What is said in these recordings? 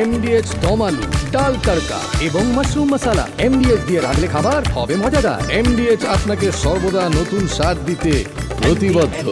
MDH দম আলু, ডাল তড়কা এবং মাশরুম মশলা। MDH দিয়ে রাঁধলে খাবার হবে মজাদার। MDH আপনাকে সর্বদা নতুন স্বাদ দিতে প্রতিবদ্ধ।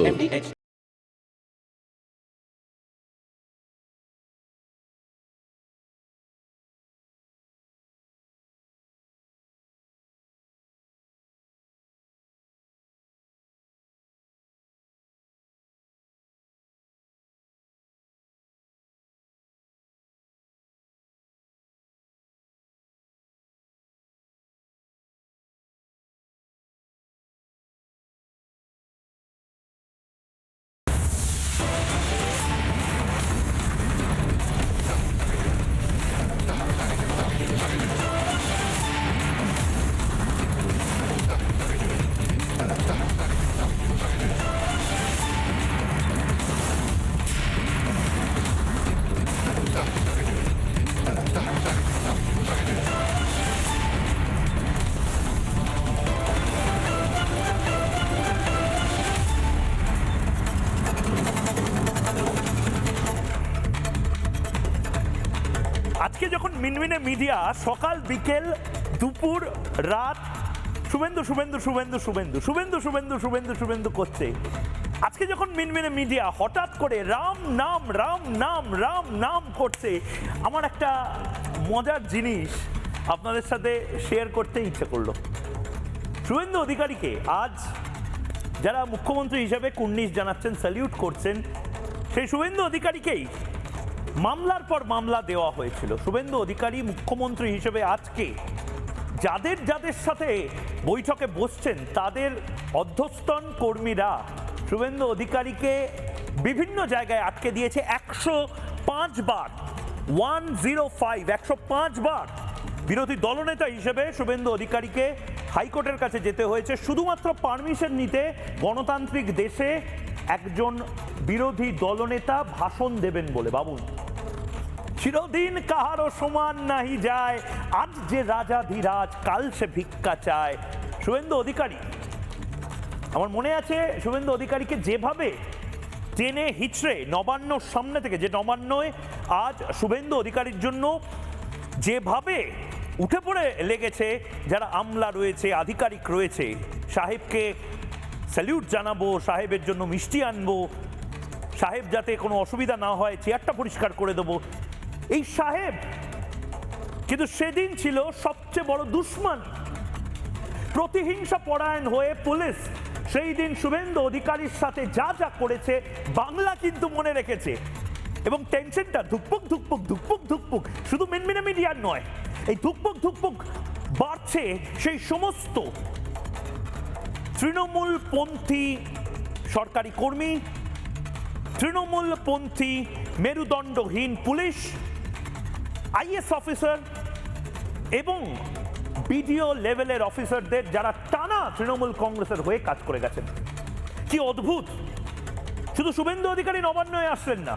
আজকে যখন মিনমিনে মিডিয়া সকাল বিকেল দুপুর রাত শুভেন্দু শুভেন্দু শুভেন্দু শুভেন্দু শুভেন্দু শুভেন্দু শুভেন্দু শুভেন্দু করছে, আজকে যখন মিনমিনে মিডিয়া হঠাৎ করে রাম নাম রাম নাম রাম নাম করছে, আমার একটা মজার জিনিস আপনাদের সাথে শেয়ার করতে ইচ্ছে করলো। শুভেন্দু অধিকারীকে আজ যারা মুখ্যমন্ত্রী হিসেবে কুর্নিশ জানাচ্ছেন, স্যালিউট করছেন, সেই শুভেন্দু অধিকারীকেই মামলার পর মামলা দেওয়া হয়েছিল। শুভেন্দু অধিকারী মুখ্যমন্ত্রী হিসেবে আজকে যাদের যাদের সাথে বৈঠকে বসছেন তাদের অধ্যস্তন কর্মীরা শুভেন্দু অধিকারীকে বিভিন্ন জায়গায় আটকে দিয়েছে 105 বার। 105 বার বিরোধী দলনেতা হিসেবে শুভেন্দু অধিকারীকে হাইকোর্টের কাছে যেতে হয়েছে শুধুমাত্র পারমিশন নিতে। গণতান্ত্রিক দেশে একজন বিরোধী দলনেতা ভাষণ দেবেন বলে। বাবুন, চিরদিন কাহারও সমান নাহি যায়, আজ যে রাজাধিরাজ কাল সে ভিক্ষা চায়। শুভেন্দু অধিকারী, আমার মনে আছে শুভেন্দু অধিকারীকে যেভাবে টেনে হিচড়ে নবান্নর সামনে থেকে, যে নবান্নয় আজ শুভেন্দু অধিকারীর জন্য যেভাবে উঠে পড়ে লেগেছে যারা আমলা রয়েছে, আধিকারিক রয়েছে, সাহেবকে স্যালিউট জানাবো, সাহেবের জন্য মিষ্টি আনবো, সাহেব যাতে কোনো অসুবিধা না হয় চেয়ারটা পরিষ্কার করে দেবো, এই সাহেব কিন্তু সেদিন ছিল সবচেয়ে বড় দুশ্মন। প্রতিহিংসা পরায়ণ হয়ে পুলিশ সেই দিন শুভেন্দু অধিকারীর সাথে যা যা করেছে বাংলা কিন্তু মনে রেখেছে। এবং টেনশনটা ধুকপুক ধুকপুক ধুকপুক ধুকপুক শুধু মিনমিনে মিডিয়ার নয়, এই ধুকপুক ধুকপুক বাড়ছে সেই সমস্ত তৃণমূলপন্থী সরকারি কর্মী, তৃণমূলপন্থী মেরুদণ্ডহীন পুলিশ, আইএস অফিসার এবং বিডিও লেভেলের অফিসারদের যারা টানা তৃণমূল কংগ্রেসের হয়ে কাজ করে গেছেন। কি অদ্ভুত! শুধু শুভেন্দু অধিকারী নবান্নয়ে আসলেন না,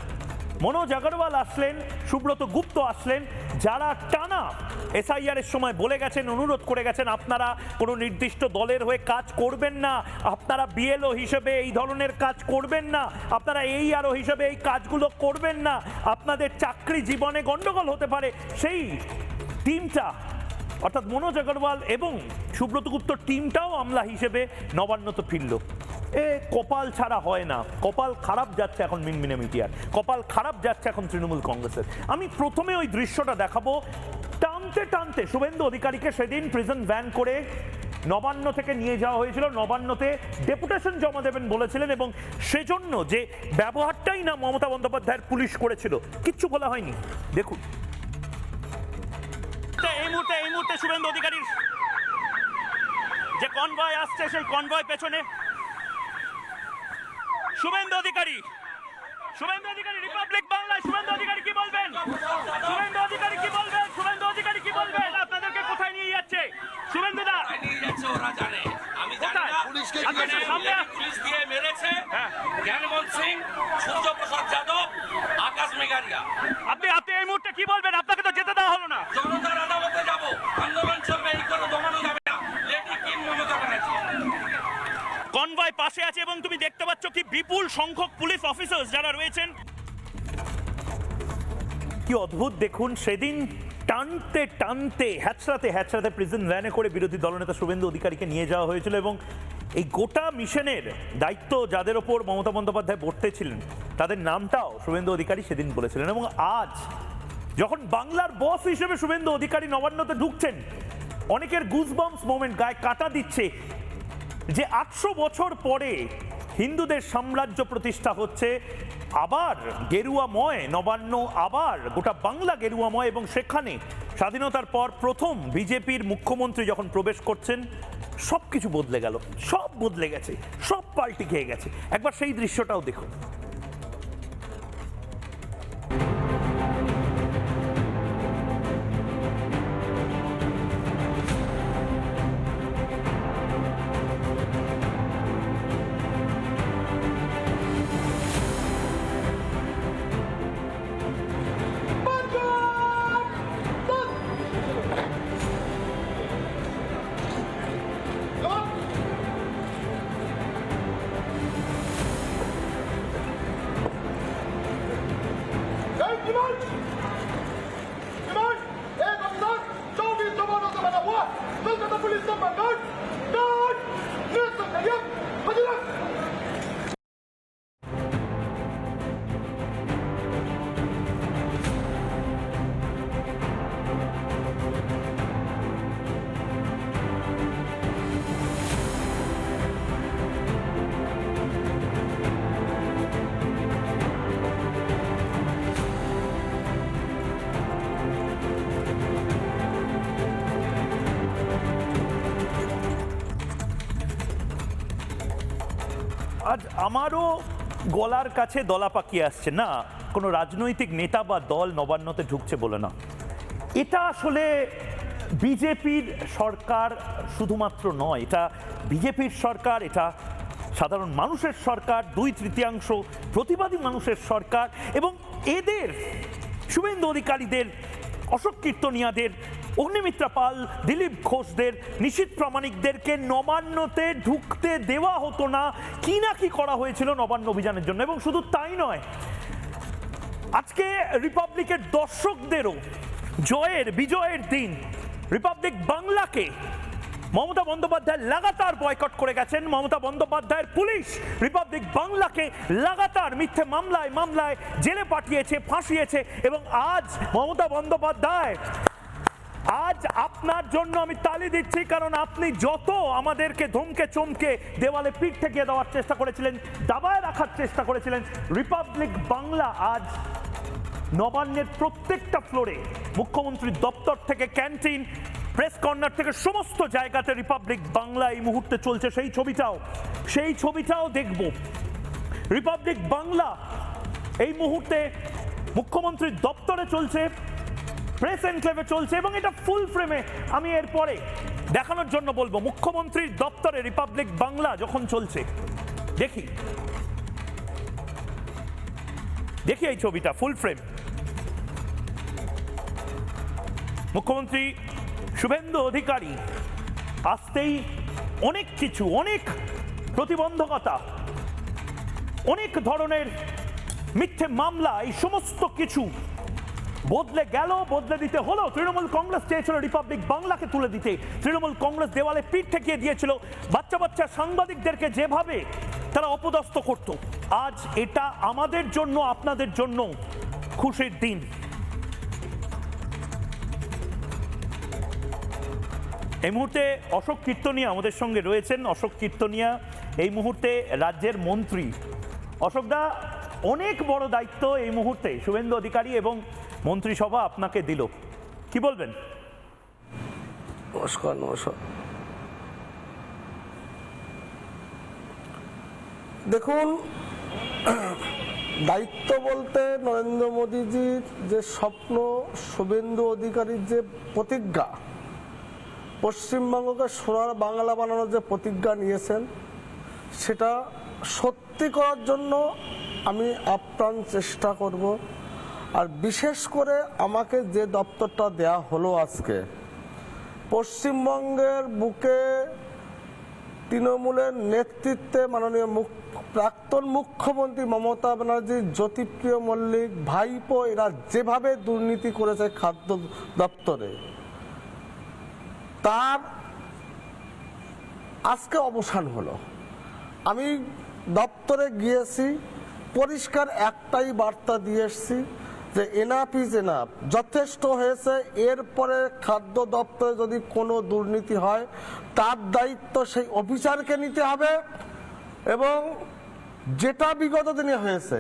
মনোজ আগরওয়াল আসলেন, সুব্রত গুপ্ত আসলেন, যারা টানা এসআইআর এর সময় বলে গেছেন, অনুরোধ করে গেছেন আপনারা কোনো নির্দিষ্ট দলের হয়ে কাজ করবেন না, আপনারা বিএলও হিসেবে এই ধরনের কাজ করবেন না, আপনারা এইআরও হিসেবে এই কাজগুলো করবেন না, আপনাদের চাকরি জীবনে গন্ডগোল হতে পারে। সেই টিমটা অর্থাৎ মনোজ আগরওয়াল এবং সুব্রত গুপ্তর টিমটাও আমলা হিসেবে নবান্নতে ফিরল। কপাল ছাড়া হয় না, কপাল খারাপ যাচ্ছে এখন মিনমিনে মিডিয়ার, কপাল খারাপ যাচ্ছে এখন তৃণমূল কংগ্রেসের। আমি প্রথমে ওই দৃশ্যটা দেখাবো। টানতে টানতে শুভেন্দু অধিকারীকে সেদিন প্রিজন ভ্যান করে নবান্ন থেকে নিয়ে যাওয়া হয়েছিল, নবান্নতে ডেপুটেশন জমা দেবেন বলেছিলেন এবং সেজন্য যে ব্যবহারটাই না মমতা বন্দ্যোপাধ্যায়ের পুলিশ করেছিল, কিচ্ছু বলা হয়নি। দেখুন এই মুহূর্তে শুভেন্দু অধিকারীর যে কনভয় আসছে, সেই কনভয় পেছনে শুভেন্দু অধিকারী রিপাবলিক বাংলায়। শুভেন্দু অধিকারী কি বলবেন? শুভেন্দু অধিকারী কি বলবেন? শুভেন্দু অধিকারী কি বলবেন? আপনাদেরকে কোথায় নিয়ে যাচ্ছে শুভেন্দু দা? নিয়ে যাচ্ছে ওরা জানে, আমি জানি না। পুলিশ দিয়ে মেরেছে জ্ঞানমোহন সিং, সূর্যপ্রসাদ যাদব, আকাশ মেঘারিয়া। আপনি এই মুহূর্তে কি বলবেন? আপনাকে তো যেতে দেওয়া হলো না। জনতার আদালতে যাব, আন্দোলন চলবে, এই করে দমানো যাবে না। Lady king Mamata Banerjee convoy পাশে আছে এবং তুমি দেখতে পাচ্ছ কি বিপুল সংখ্যক পুলিশ অফিসার যারা রয়েছেন। কি অদ্ভুত দেখুন, সেদিন টানতে টানতে হ্যাচড়াতে প্রিজন ভ্যানে করে বিরোধী দলনেতা শুভেন্দু অধিকারীকে নিয়ে যাওয়া হয়েছিল এবং এই গোটা মিশনের দায়িত্ব যাদের ওপর মমতা বন্দ্যোপাধ্যায় বর্তেছিলেন তাদের নামটাও শুভেন্দু অধিকারী সেদিন বলেছিলেন। এবং আজ যখন বাংলার বস হিসেবে শুভেন্দু অধিকারী নবান্নতে ঢুকছেন, অনেকের গুজবাম্পস মোমেন্ট, গায়ে কাটা দিচ্ছে যে 800 বছর পরে হিন্দুদের সাম্রাজ্য প্রতিষ্ঠা হচ্ছে, আবার গেরুয়াময় নবান্ন, আবার গোটা বাংলা গেরুয়াময়, এবং সেখানে স্বাধীনতার পর প্রথম বিজেপির মুখ্যমন্ত্রী যখন প্রবেশ করছেন সব কিছু বদলে গেল, সব বদলে গেছে, সব পাল্টি খেয়ে গেছে। একবার সেই দৃশ্যটাও দেখুন। আজ আমারও গলার কাছে দলা পাকিয়ে আসছে না, কোনো রাজনৈতিক নেতা বা দল নবান্নতে ঢুকছে বলে না। এটা আসলে বিজেপির সরকার শুধুমাত্র নয়, এটা বিজেপির সরকার, এটা সাধারণ মানুষের সরকার, 2/3 প্রতিবাদী মানুষের সরকার। এবং এদের শুভেন্দু অধিকারীদের, অশোক কীর্তনিয়াদের, অগ্নিমিত্রা পাল, দিলীপ ঘোষদের, নিশীথ প্রামাণিকদেরকে নবান্নতে ঢুকতে দেওয়া হতো না, কি না কি করা হয়েছিল নবান্ন অভিযানের জন্য। এবং শুধু তাই নয়, আজকে রিপাবলিকের দর্শকদেরও বিজয়ের দিন রিপাবলিক বাংলাকে মমতা বন্দ্যোপাধ্যায় লাগাতার বয়কট করে গেছেন। মমতা বন্দ্যোপাধ্যায়ের পুলিশ রিপাবলিক বাংলাকে লাগাতার মিথ্যে মামলায় জেলে পাঠিয়েছে, ফাঁসিয়েছে। এবং আজ মমতা বন্দ্যোপাধ্যায়, আজ আপনার জন্য আমি তালি দিচ্ছি, কারণ আপনি যত আমাদেরকে ধমকে চমকে দেওয়ালে পিঠ ঠেকিয়ে দেওয়ার চেষ্টা করেছিলেন, দাবায় রাখার চেষ্টা করেছিলেন, রিপাবলিক বাংলা আজ নবান্নের প্রত্যেকটা ফ্লোরে, মুখ্যমন্ত্রীর দপ্তর থেকে ক্যান্টিন, প্রেস কর্নার থেকে সমস্ত জায়গাতে রিপাবলিক বাংলা এই মুহূর্তে চলছে। সেই ছবিটাও দেখব। রিপাবলিক বাংলা এই মুহূর্তে মুখ্যমন্ত্রীর দপ্তরে চলছে, প্রেস এনক্লেভে চলছে, এবং এটা ফুল ফ্রেমে আমি এরপরে দেখানোর জন্য বলবো। মুখ্যমন্ত্রীর দপ্তরে রিপাবলিক বাংলা যখন চলছে, দেখি এই ছবিটা ফুল ফ্রেম। মুখ্যমন্ত্রী শুভেন্দু অধিকারী আসতেই অনেক কিছু, অনেক প্রতিবন্ধকতা, অনেক ধরনের মিথ্যে মামলা, এই সমস্ত কিছু বদলে গেল, বদলে দিতে হলো। তৃণমূল কংগ্রেস চেয়েছিল রিপাবলিক বাংলাকে তুলে দিতে, তৃণমূল কংগ্রেস দেওয়ালে পিঠ ঠেকিয়ে দিয়েছিল, বাচ্চা সাংবাদিকদেরকে যেভাবে তারা অপদস্থ করত। আজ এটা আমাদের জন্য, আপনাদের জন্য খুশির দিন। এই মুহূর্তে অশোক কীর্তনিয়া আমাদের সঙ্গে রয়েছেন। অশোক কীর্তনিয়া এই মুহূর্তে রাজ্যের মন্ত্রী। অশোকদা, অনেক বড় দায়িত্ব এই মুহূর্তে শুভেন্দু অধিকারী এবং মন্ত্রিসভা আপনাকে দিল, কি বলবেন? নমস্কার। দেখুন, দায়িত্ব বলতে নরেন্দ্র মোদীজির যে স্বপ্ন, শুভেন্দু অধিকারীর যে প্রতিজ্ঞা, পশ্চিমবঙ্গকে সোনার বাংলা বানানোর যে প্রতিজ্ঞা নিয়েছেন, সেটা সত্যি করার জন্য আমি আপ্রাণ চেষ্টা করব। আর বিশেষ করে আমাকে যে দপ্তরটা দেয়া হলো আজকে, পশ্চিমবঙ্গের বুকে তৃণমূলের নেতৃত্বে মাননীয় প্রাক্তন মুখ্যমন্ত্রী মমতা ব্যানার্জি, জ্যোতিপ্রিয় মল্লিক, ভাইপো এরা যেভাবে দুর্নীতি করেছে খাদ্য দপ্তরে, তার আজকে অবসান হলো। আমি দপ্তরে গিয়েছি, পরিষ্কার একটাই বার্তা দিয়ে এসেছি যে এনাফ ইজ এনাফ, যথেষ্ট হয়েছে। এরপরে খাদ্য দপ্তরে যদি কোনো দুর্নীতি হয় তার দায়িত্ব সেই অফিসারকে নিতে হবে, এবং যেটা বিগত দিনে হয়েছে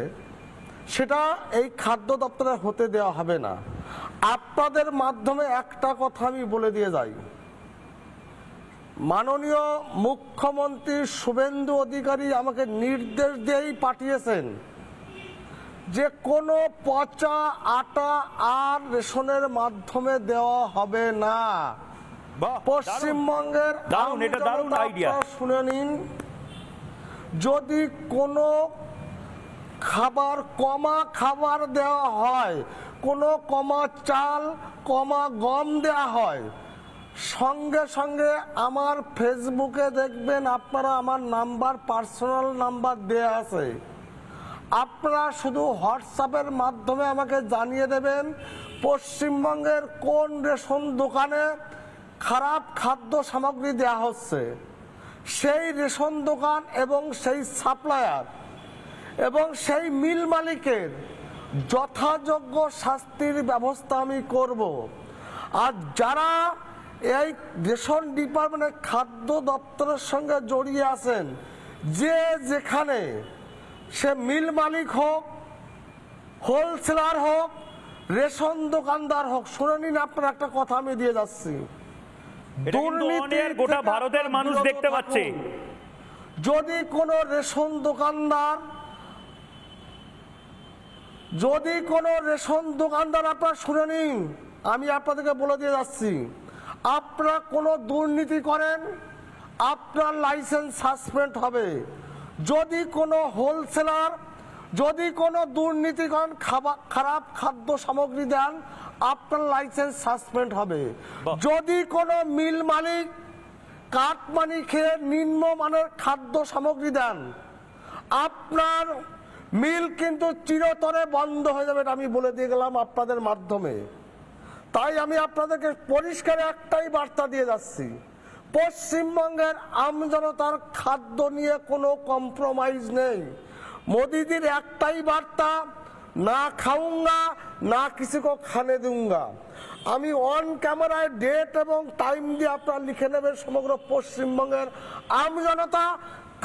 সেটা এই খাদ্য দপ্তরে হতে দেওয়া হবে না। আপনাদের মাধ্যমে একটা কথা আমি বলে দিয়ে যাই, মাননীয় মুখ্যমন্ত্রী শুভেন্দু অধিকারী আমাকে নির্দেশ দিয়েই পাঠিয়েছেন যে কোনো পচা আটা আর রেশনের মাধ্যমে দেওয়া হবে না। বাহ, পশ্চিমবঙ্গের দারুণ, এটা দারুণ আইডিয়া। শুনে নিন, যদি কোনো খাবার দেওয়া হয়, কোনো কমা চাল কমা গম দেওয়া হয়, সঙ্গে সঙ্গে আমার ফেসবুকে দেখবেন আপনারা আমার নাম্বার, পার্সোনাল নাম্বার দেয়া আছে, আপনারা শুধু হোয়াটসঅ্যাপের মাধ্যমে আমাকে জানিয়ে দেবেন পশ্চিমবঙ্গের কোন রেশন দোকানে খারাপ খাদ্য সামগ্রী দেয়া হচ্ছে। সেই রেশন দোকান এবং সেই সাপ্লায়ার এবং সেই মিল মালিকের যথাযোগ্য শাস্তির ব্যবস্থা আমি করব। আর যারা এই রেশন ডিপার্টমেন্টের খাদ্য দপ্তরের সঙ্গে জড়িয়ে আছেন, যে যেখানে সে মিল মালিক হোক, হোলসেলার হোক, রেশন দোকানদার হোক, শুনে নিন আপনার একটা কথা আমি দিয়ে যাচ্ছি, এটা কিন্তু অনেক গোটা ভারতের মানুষ দেখতে পাচ্ছে। যদি কোনো রেশন দোকানদার আপনারা শুনে নিন, আমি আপনাদেরকে বলে দিয়ে যাচ্ছি, আপনারা কোনো দুর্নীতি করেন আপনার লাইসেন্স সাসপেন্ড হবে। যদি কোনো হোলসেলার যদি কোনো দুর্নীতি করেন, খারাপ খাদ্য সামগ্রী দেন, আপনার লাইসেন্স সাসপেন্ড হবে। যদি কোনো মিল মালিক কাটমানি খেয়ে নিম্নমানের খাদ্য সামগ্রী দেন, আপনার মিল কিন্তু চিরতরে বন্ধ হয়ে যাবে, আমি বলে দিয়ে গেলাম আপনাদের মাধ্যমে। তাই আমি আপনাদেরকে পরিষ্কার একটাই বার্তা দিয়ে যাচ্ছি, পশ্চিমবঙ্গের আমজনতার খাদ্য নিয়ে কোনো কম্প্রোমাইজ নেই। মোদিজির একটাই বার্তা, না খাউঙ্গা না কিসি কো খানে দুঙ্গা। আমি অন ক্যামেরায় ডেট এবং টাইম দিয়ে আপনারা লিখে নেবেন, সমগ্র পশ্চিমবঙ্গের আমজনতা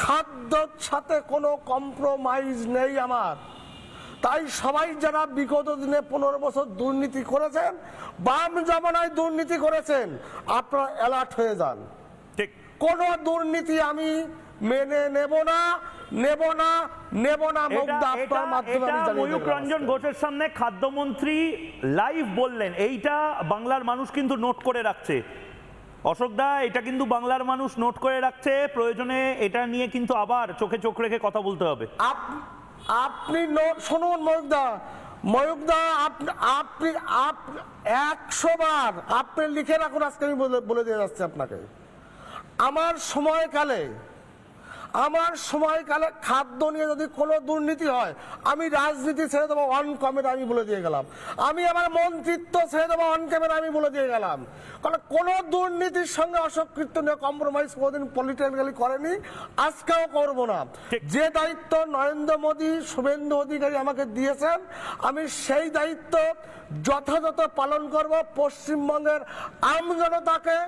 খাদ্যর সাথে কোনো কম্প্রোমাইজ নেই আমার। তাই সবাই যারা বিগত দিনে 15 বছর দুর্নীতি করেছেন, বাম জমানায় দুর্নীতি করেছেন, আপনারা অ্যালার্ট হয়ে যান। ঠিক, কোনো দুর্নীতি আমি মেনে নেব না। ময়ূক রঞ্জন ঘোষের সামনে খাদ্যমন্ত্রী লাইভ বললেন, এইটা বাংলার মানুষ কিন্তু নোট করে রাখছে। অশোক দা, এটা কিন্তু বাংলার মানুষ নোট করে রাখছে, প্রয়োজনে এটা নিয়ে কিন্তু আবার চোখে চোখ রেখে কথা বলতে হবে। আপনি শুনুন ময়ূক দা, আপনি 100 বার আপনি লিখে রাখুন, আজকে আমি বলে দিয়ে যাচ্ছি আপনাকে। আমার সময়কালে খাদ্য নিয়ে যদি কোনো দুর্নীতি হয়, আমি রাজনীতি ছেড়ে দেবো অন ক্যামেরা, আমি বলে দিয়ে গেলাম। আমি আমার মন্ত্রিত্ব ছেড়ে দেবো অন ক্যামেরা, আমি বলে দিয়ে গেলাম। কারণ কোনো দুর্নীতির সঙ্গে অশোক কীর্তন নিয়ে কম্প্রোমাইজ কোনোদিন পলিটিক্যালি করেনি, আজকেও করব না। যে দায়িত্ব নরেন্দ্র মোদী, শুভেন্দু অধিকারী আমাকে দিয়েছেন, আমি সেই দায়িত্ব যথাযথ পালন করব। পশ্চিমবঙ্গের আমজনতাকে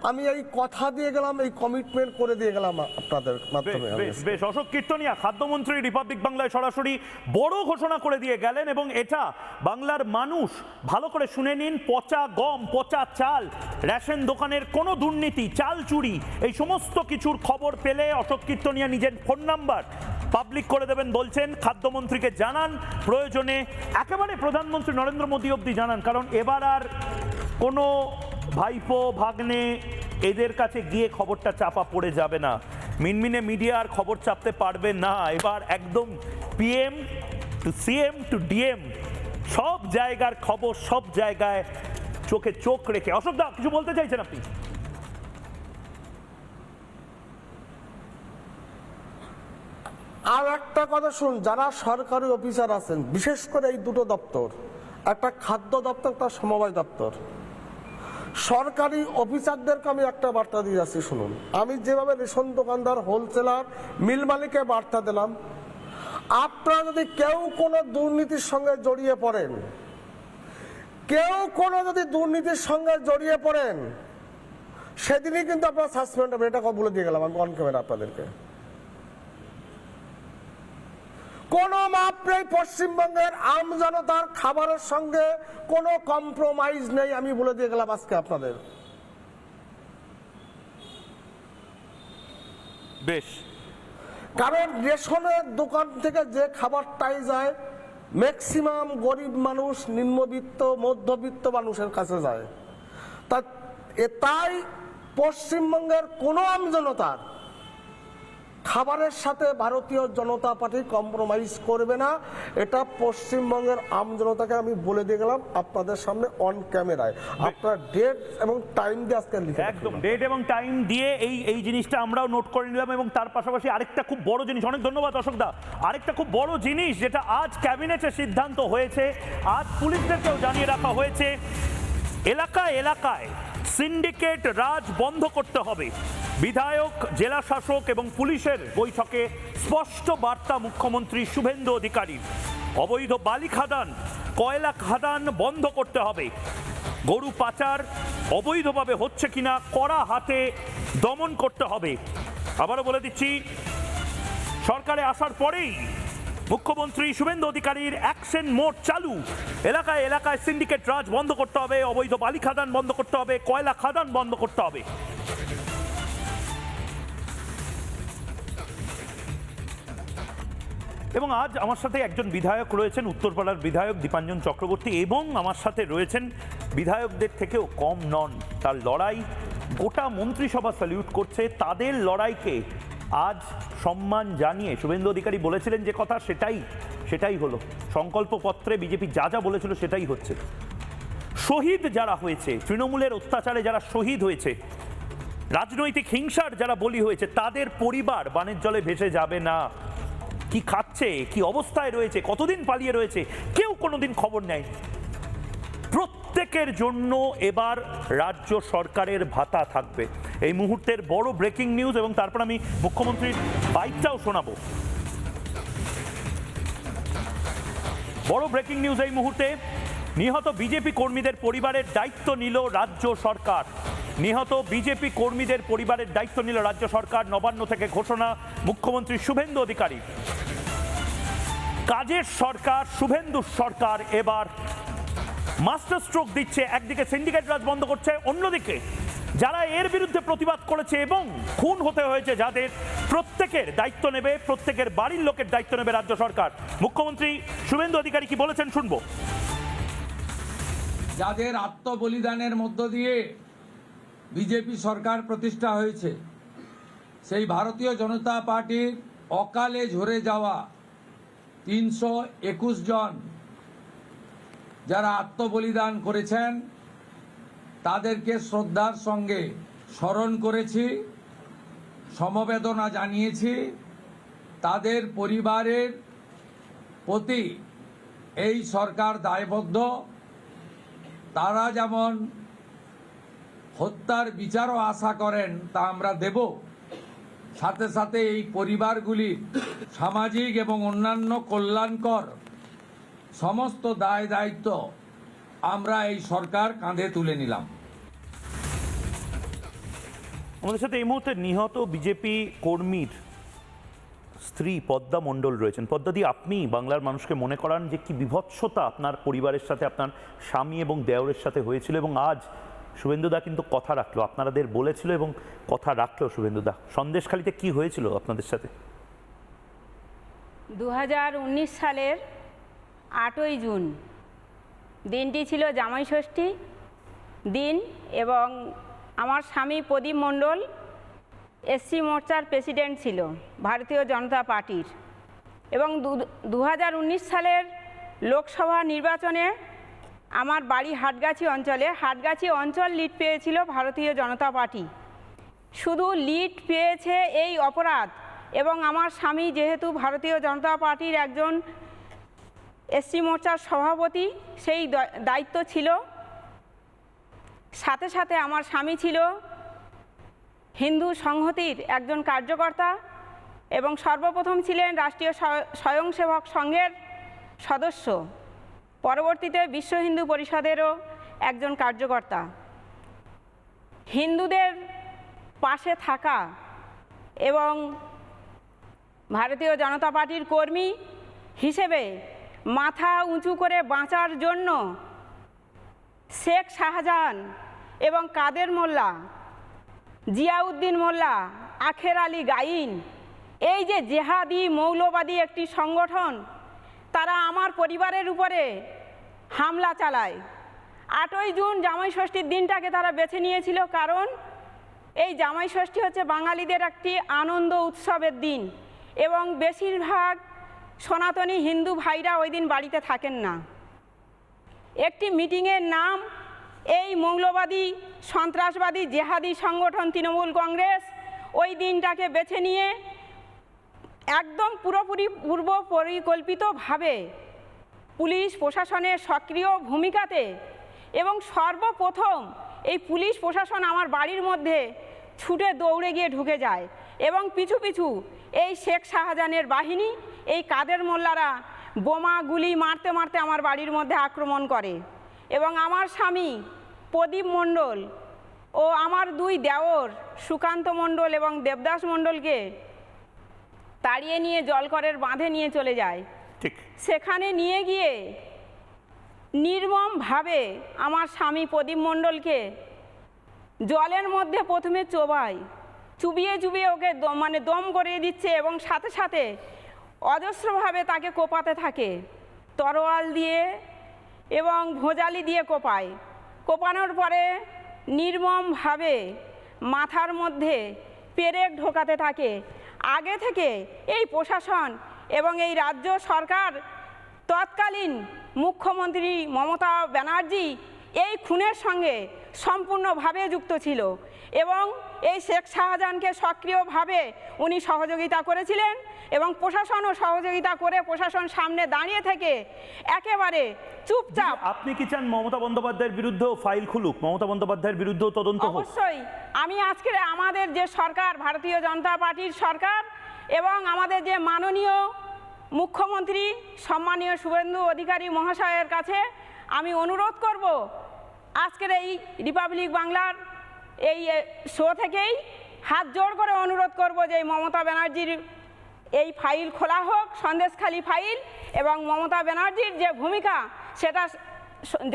আমি এই কথা দিয়ে গেলাম, এই কমিটমেন্ট করে দিয়ে গেলাম আপনাদের মাধ্যমে। বেশ, অশোক কীর্তনিয়া খাদ্যমন্ত্রী রিপাবলিক বাংলায় সরাসরি বড় ঘোষণা করে দিয়ে গেলেন, এবং এটা বাংলার মানুষ ভালো করে শুনে নিন। পচা গম, পচা চাল, রেশন দোকানের কোনো দুর্নীতি, চাল চুরি, এই সমস্ত কিছুর খবর পেলে অশোক কীর্তনিয়া নিজের ফোন নাম্বার পাবলিক করে দেবেন বলছেন। খাদ্যমন্ত্রীকে জানান, প্রয়োজনে একেবারে প্রধানমন্ত্রী নরেন্দ্র মোদী অবধি জানান, কারণ এবার আর কোনো ভাইপো ভাগ্নে এদের কাছে গিয়ে খবরটা চাপা পড়ে যাবে না। মিনমিনে মিডিয়া আর খবর চাপতে পারবে না। এবার একদম PM to CM to DM, সব জায়গার খবর সব জায়গায় চোখে চোখ রেখে। অশোক দা, কিছু বলতে চাইছেন আপনি? আর একটা কথা শুনুন, যারা সরকারি অফিসার আছেন, বিশেষ করে এই দুটো দপ্তর, একটা খাদ্য দপ্তর, একটা সমবায় দপ্তর, সরকারি অফিসারদেরকে আমি একটা বার্তা দিয়ে যাচ্ছি, শুনুন। আমি যেভাবে রেশন দোকানদার, হোলসেলার, মিল মালিককে বার্তা দিলাম, আপনারা যদি কেউ কোনো দুর্নীতির সঙ্গে জড়িয়ে পড়েন, কেউ কোনো যদি দুর্নীতির সঙ্গে জড়িয়ে পড়েন, সেদিনই কিন্তু আপনারা সাসপেন্ড হবে। এটা বলে দিয়ে গেলাম আমি অন ক্যামেরা আপনাদেরকে। কোনো মাপ নেই, পশ্চিমবঙ্গের আম জনতার খাবারের সঙ্গে কোনো কম্প্রোমাইজ নেই, আমি বলে দিয়ে গেলাম আজকে আপনাদের। বেশ, কারণ রেশনের দোকান থেকে যে খাবারটাই যায়, ম্যাক্সিমাম গরিব মানুষ, নিম্নবিত্ত, মধ্যবিত্ত মানুষের কাছে যায়। তাই পশ্চিমবঙ্গের কোনো আমজনতার খাবারের সাথে ভারতীয় জনতা পার্টি কম্প্রোমাইজ করবে না। এটা পশ্চিমবঙ্গের আমজনতাকে আমি বলে দিয়ে গেলাম আপনাদের সামনে অন ক্যামেরায়। আপনার ডেট এবং টাইম দিয়ে আজকে লিখে একদম ডেট এবং টাইম দিয়ে এই জিনিসটা আমরাও নোট করে নিলাম। এবং তার পাশাপাশি আরেকটা খুব বড় জিনিস, অনেক ধন্যবাদ অশোক দা, আরেকটা খুব বড় জিনিস যেটা আজ ক্যাবিনেটে সিদ্ধান্ত হয়েছে, আজ পুলিশদেরকেও জানিয়ে রাখা হয়েছে, এলাকায় এলাকায় সিন্ডিকেট রাজ বন্ধ করতে হবে। বিধায়ক, জেলা শাসক এবং পুলিশের বৈঠকে স্পষ্ট বার্তা মুখ্যমন্ত্রী শুভেন্দু অধিকারীর। অবৈধ বালি খাদান, কয়লা খাদান বন্ধ করতে হবে। গরু পাচার অবৈধভাবে হচ্ছে কিনা কড়া হাতে দমন করতে হবে। আবারও বলে দিচ্ছি, সরকারে আসার পরেই মুখ্যমন্ত্রী শুভেন্দু অধিকারীর অ্যাকশন মোড চালু। এলাকায় এলাকায় সিন্ডিকেট রাজ বন্ধ করতে হবে, অবৈধ বালি খাদান বন্ধ করতে হবে, কয়লা খাদান বন্ধ করতে হবে। এবং আজ আমার সাথে একজন বিধায়ক রয়েছেন, উত্তরপাড়ার বিধায়ক দীপাঞ্জন চক্রবর্তী, এবং আমার সাথে রয়েছেন বিধায়কদের থেকেও কম নন। তার লড়াই গোটা মন্ত্রিসভা স্যালিউট করছে। তাদের লড়াইকে আজ সম্মান জানিয়ে শুভেন্দু অধিকারী বলেছিলেন যে কথা, সেটাই হলো। সংকল্পপত্রে বিজেপি যা যা বলেছিল সেটাই হচ্ছে। শহীদ যারা হয়েছে, তৃণমূলের অত্যাচারে যারা শহীদ হয়েছে, রাজনৈতিক হিংসার যারা বলি হয়েছে, তাদের পরিবার বানের জলে ভেসে যাবে না। কি খাচ্ছে, কি অবস্থায় রয়েছে, কতদিন পালিয়ে রয়েছে, কেউ কোনোদিন খবর নেয়। প্রত্যেকের জন্য এবার রাজ্য সরকারের ভাতা থাকবে। এই মুহূর্তের বড় ব্রেকিং নিউজ, এবং তারপর আমি মুখ্যমন্ত্রীর বাইকটাও শোনাবো। বড় ব্রেকিং নিউজ এই মুহূর্তে, নিহত বিজেপি কর্মীদের পরিবারের দায়িত্ব নিল রাজ্য সরকার। নিহত বিজেপি কর্মীদের পরিবারের দায়িত্ব নিল রাজ্য সরকার। নবান্ন থেকে ঘোষণা মুখ্যমন্ত্রী শুভেন্দু অধিকারী। কাজের সরকার, শুভেন্দু সরকার এবার মাস্টার স্ট্রোক দিচ্ছে। একদিকে সিন্ডিকেট রাজ বন্ধ করছে, অন্যদিকে যারা এর বিরুদ্ধে প্রতিবাদ করেছে এবং খুন হতে হয়েছে যাদের, প্রত্যেকের দায়িত্ব নেবে, প্রত্যেকের বাড়ির লোকের দায়িত্ব নেবে রাজ্য সরকার। মুখ্যমন্ত্রী শুভেন্দু অধিকারী কি বলেছেন শুনবো। যাদের আত্মবলিদানের মধ্য দিয়ে বিজেপি সরকার প্রতিষ্ঠা হয়েছে, সেই ভারতীয় জনতা পার্টির অকালে ঝরে যাওয়া 321 জন যারা আত্মবলিদান করেছেন, তাদেরকে শ্রদ্ধার সঙ্গে স্মরণ করেছি, সমবেদনা জানিয়েছি। তাদের পরিবারের প্রতি এই সরকার দায়বদ্ধ। তারা যেমন হত্যার বিচারও আশা করেন, তা আমরা দেব। সাথে সাথে এই পরিবারগুলির সামাজিক এবং অন্যান্য কল্যাণকর সমস্ত দায় দায়িত্ব আমরা এই সরকার কাঁধে তুলে নিলাম। আমাদের সাথে এই মুহূর্তে নিহত বিজেপি কর্মীর স্ত্রী পদ্মা মণ্ডল রয়েছেন। পদ্মাদি, আপনি বাংলার মানুষকে মনে করান যে কি বিভৎসতা আপনার পরিবারের সাথে, আপনার স্বামী এবং দেওরের সাথে হয়েছিল, এবং আজ শুভেন্দুদা কিন্তু কথা রাখলো, আপনাদের বলেছিল এবং কথা রাখলো শুভেন্দুদা। সন্দেশখালিতে কি হয়েছিল আপনাদের সাথে? 2019 সালের 8ই জুন দিনটি ছিল জামাই ষষ্ঠী দিন, এবং আমার স্বামী প্রদীপ মণ্ডল এসসি মোর্চার প্রেসিডেন্ট ছিল ভারতীয় জনতা পার্টির, এবং 2019 সালের লোকসভা নির্বাচনে আমার বাড়ি হাটগাছি অঞ্চলে, হাটগাছি অঞ্চল লিড পেয়েছিল ভারতীয় জনতা পার্টি। শুধু লিড পেয়েছে এই অপরাধ এবং আমার স্বামী যেহেতু ভারতীয় জনতা পার্টির একজন এসসি মোর্চার সভাপতি, সেই দায়িত্ব ছিল। সাথে সাথে আমার স্বামী ছিল হিন্দু সংহতির একজন কার্যকর্তা এবং সর্বপ্রথম ছিলেন রাষ্ট্রীয় স্বয়ংসেবক সংঘের সদস্য, পরবর্তীতে বিশ্ব হিন্দু পরিষদেরও একজন কার্যকর্তা। হিন্দুদের পাশে থাকা এবং ভারতীয় জনতা পার্টির কর্মী হিসেবে মাথা উঁচু করে বাঁচার জন্য শেখ শাহজাহান এবং কাদের মোল্লা, জিয়াউদ্দিন মোল্লা, আখের আলী গাইন, এই যে জেহাদি মৌলবাদী একটি সংগঠন, তারা আমার পরিবারের উপরে হামলা চালায়। 8ই জুন জামাই ষষ্ঠীর দিনটাকে তারা বেছে নিয়েছিল, কারণ এই জামাই ষষ্ঠী হচ্ছে বাঙালিদের একটি আনন্দ উৎসবের দিন এবং বেশিরভাগ সনাতনী হিন্দু ভাইরা ওই দিন বাড়িতে থাকেন না। একটি মিটিংয়ের নাম এই মৌলবাদী সন্ত্রাসবাদী জেহাদি সংগঠন তৃণমূল কংগ্রেস ওই দিনটাকে বেছে নিয়ে একদম পুরোপুরি পূর্ব পরিকল্পিতভাবে পুলিশ প্রশাসনের সক্রিয় ভূমিকাতে এবং সর্বপ্রথম এই পুলিশ প্রশাসন আমার বাড়ির মধ্যে ছুটে দৌড়ে গিয়ে ঢুকে যায় এবং পিছু পিছু এই শেখ শাহজাহানের বাহিনী, এই কাদের মোল্লারা বোমা গুলি মারতে মারতে আমার বাড়ির মধ্যে আক্রমণ করে এবং আমার স্বামী প্রদীপ মণ্ডল ও আমার 2 দেওর সুকান্ত মণ্ডল এবং দেবদাস মণ্ডলকে তাড়িয়ে নিয়ে জলকরের বাঁধে নিয়ে চলে যায়। ঠিক সেখানে নিয়ে গিয়ে নির্মমভাবে আমার স্বামী প্রদীপ মণ্ডলকে জলের মধ্যে প্রথমে চুবিয়ে চুবিয়ে ওকে দম করিয়ে দিচ্ছে এবং সাথে সাথে অজস্রভাবে তাকে কোপাতে থাকে, তরোয়াল দিয়ে এবং ভোঁজালি দিয়ে কোপায়। কোপানোর পরে নির্মমভাবে মাথার মধ্যে পেরেক ঢোকাতে থাকে। আগে থেকে এই প্রশাসন এবং এই রাজ্য সরকার, তৎকালীন মুখ্যমন্ত্রী মমতা ব্যানার্জি এই খুনের সঙ্গে সম্পূর্ণভাবে যুক্ত ছিল এবং এই শেখ শাহজাহানকে সক্রিয়ভাবে উনি সহযোগিতা করেছিলেন এবং প্রশাসনও সহযোগিতা করে প্রশাসন সামনে দাঁড়িয়ে থেকে একেবারে চুপচাপ। আপনি কি চান মমতা বন্দ্যোপাধ্যায়ের বিরুদ্ধেও ফাইল খুলুক, মমতা বন্দ্যোপাধ্যায়ের বিরুদ্ধেও তদন্ত হোক? অবশ্যই। আমি আজকে আমাদের যে সরকার, ভারতীয় জনতা পার্টির সরকার এবং আমাদের যে মাননীয় মুখ্যমন্ত্রী সম্মানীয় শুভেন্দু অধিকারী মহাশয়ের কাছে আমি অনুরোধ করব, আজকের এই রিপাবলিক বাংলার এই শো থেকেই হাত জোড় করে অনুরোধ করব যে মমতা ব্যানার্জির এই ফাইল খোলা হোক, সন্দেশখালী ফাইল, এবং মমতা ব্যানার্জির যে ভূমিকা সেটা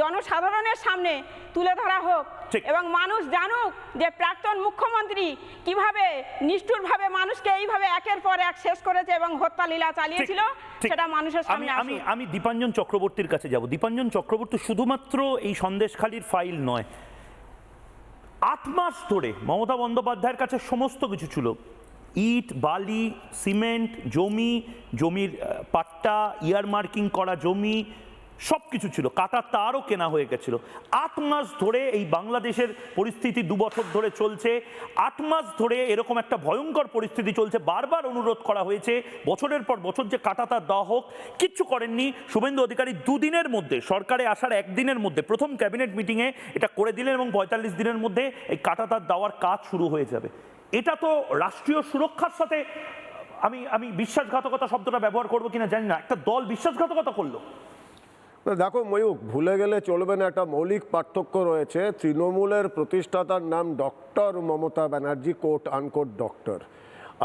জনসাধারণের সামনে তুলে ধরা হোক এবং মানুষ জানুক যে প্রাক্তন মুখ্যমন্ত্রী কিভাবে নিষ্ঠুরভাবে মানুষকে এইভাবে একের পর এক শেষ করেছে এবং হত্যা লীলা চালিয়েছিল, সেটা মানুষের সামনে আসুক। আমি দীপাঞ্জন চক্রবর্তীর কাছে যাব। দীপাঞ্জন চক্রবর্তী, শুধুমাত্র এই সন্দেশখালীর ফাইল নয়, 8 মাস ধরে মমতা বন্দ্যোপাধ্যায়ের কাছে সমস্ত কিছু ছিল। ইট, বালি, সিমেন্ট, জমির পাট্টা, ইয়ারমার্কিং করা জমি, সব কিছু ছিল। কাটার তারও কেনা হয়ে গেছিল। 8 মাস ধরে এই বাংলাদেশের পরিস্থিতি 2 বছর ধরে চলছে। 8 মাস ধরে এরকম একটা ভয়ঙ্কর পরিস্থিতি চলছে। বারবার অনুরোধ করা হয়েছে বছরের পর বছর যে কাটাতার দেওয়া হোক, কিচ্ছু করেননি শুভেন্দু অধিকারী। 2 দিনের মধ্যে, সরকারে আসার 1 দিনের মধ্যে প্রথম ক্যাবিনেট মিটিংয়ে এটা করে দিলেন এবং 45 দিনের মধ্যে এই কাটাতার দেওয়ার কাজ শুরু হয়ে যাবে। এটা তো রাষ্ট্রীয় সুরক্ষার সাথে, আমি বিশ্বাসঘাতকতা শব্দটা ব্যবহার করবো কিনা জানি না, একটা দল বিশ্বাসঘাতকতা করলো। দেখো ময়ূক, ভুলে গেলে চলবে না, একটা মৌলিক পার্থক্য রয়েছে। তৃণমূলের প্রতিষ্ঠাতার নাম doctor Mamata Banerjee, quote unquote doctor,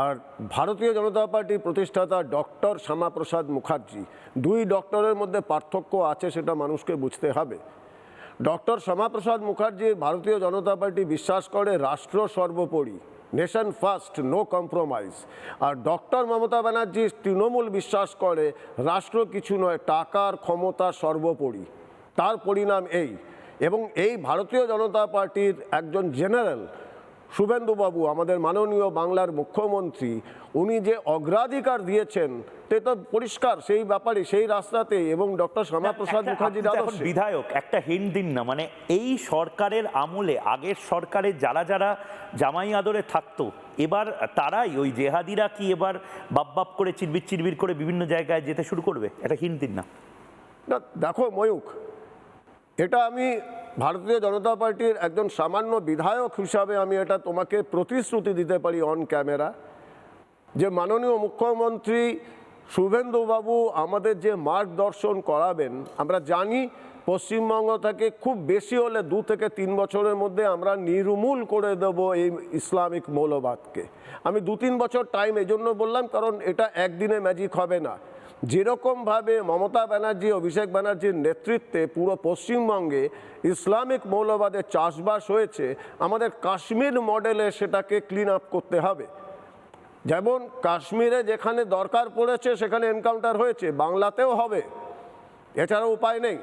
আর ভারতীয় জনতা পার্টির প্রতিষ্ঠাতা ডক্টর শ্যামাপ্রসাদ মুখার্জি। 2 ডক্টরের মধ্যে পার্থক্য আছে, সেটা মানুষকে বুঝতে হবে। ডক্টর শ্যামাপ্রসাদ মুখার্জি ভারতীয় জনতা পার্টি বিশ্বাস করে রাষ্ট্র সর্বোপরি, নেশন ফার্স্ট, নো কম্প্রোমাইজ। আর ডক্টর মমতা ব্যানার্জি তৃণমূল বিশ্বাস করে রাষ্ট্র কিছু নয়, টাকার ক্ষমতা সর্বোপরি। তার পরিণাম এই, এবং এই ভারতীয় জনতা পার্টির একজন জেনারেল শুভেন্দুবাবু আমাদের মাননীয় বাংলার মুখ্যমন্ত্রী উনি যে অগ্রাধিকার দিয়েছেন সে তো পরিষ্কার সেই ব্যাপারে সেই রাস্তাতে এবং ডক্টর শ্যামাপ্রসাদ মুখার্জির এখন আদর্শে। বিধায়ক একটা হিন্ট দিন না, মানে এই সরকারের আমলে আগের সরকারের যারা যারা জামাই আদরে থাকতো এবার তারাই ওই জেহাদিরা কি এবার বাপ করে চিরবির চিরবির করে বিভিন্ন জায়গায় যেতে শুরু করবে? একটা হিন্ট দিন না। না দেখো ময়ূক, এটা আমি ভারতীয় জনতা পার্টির একজন সামান্য বিধায়ক হিসাবে আমি এটা তোমাকে প্রতিশ্রুতি দিতে পারি অন ক্যামেরা, যে মাননীয় মুখ্যমন্ত্রী শুভেন্দুবাবু আমাদের যে মার্গদর্শন করাবেন, আমরা জানি পশ্চিমবঙ্গ থেকে খুব বেশি হলে 2 থেকে 3 বছরের মধ্যে আমরা নির্মূল করে দেব এই ইসলামিক মৌলবাদকে। আমি 2-3 বছর টাইম এই জন্য বললাম কারণ এটা একদিনে ম্যাজিক হবে না। যেরকমভাবে মমতা ব্যানার্জি অভিষেক ব্যানার্জির নেতৃত্বে পুরো পশ্চিমবঙ্গে ইসলামিক মৌলবাদের চাষবাস হয়েছে, আমাদের কাশ্মীর মডেলে সেটাকে ক্লিন আপ করতে হবে। যেমন কাশ্মীরে যেখানে দরকার পড়েছে সেখানে এনকাউন্টার হয়েছে, বাংলাতেও হবে, এছাড়া উপায় নেই।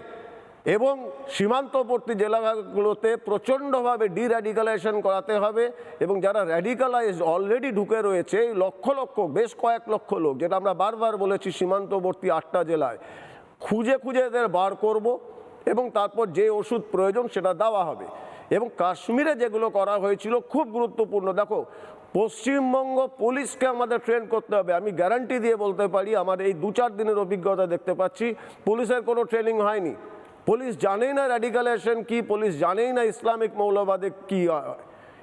এবং সীমান্তবর্তী জেলাগুলোতে প্রচণ্ডভাবে ডির্যাডিকালাইজেশন করাতে হবে এবং যারা র্যাডিকালাইজ অলরেডি ঢুকে রয়েছে এই লক্ষ লক্ষ বেশ কয়েক লক্ষ লোক, যেটা আমরা বারবার বলেছি সীমান্তবর্তী 8টা জেলায়, খুঁজে খুঁজে এদের বার করব এবং তারপর যে ওষুধ প্রয়োজন সেটা দেওয়া হবে। এবং কাশ্মীরে যেগুলো করা হয়েছিল খুব গুরুত্বপূর্ণ। দেখো, পশ্চিমবঙ্গ পুলিশকে আমাদের ট্রেন করতে হবে। আমি গ্যারান্টি দিয়ে বলতে পারি, আমার এই 2-4 দিনের অভিজ্ঞতা দেখতে পাচ্ছি পুলিশের কোনো ট্রেনিং হয়নি। পুলিশ জানেই না র্যাডিকালাইজেশন কি, পুলিশ জানেই না ইসলামিক মৌলবাদে কি হয়,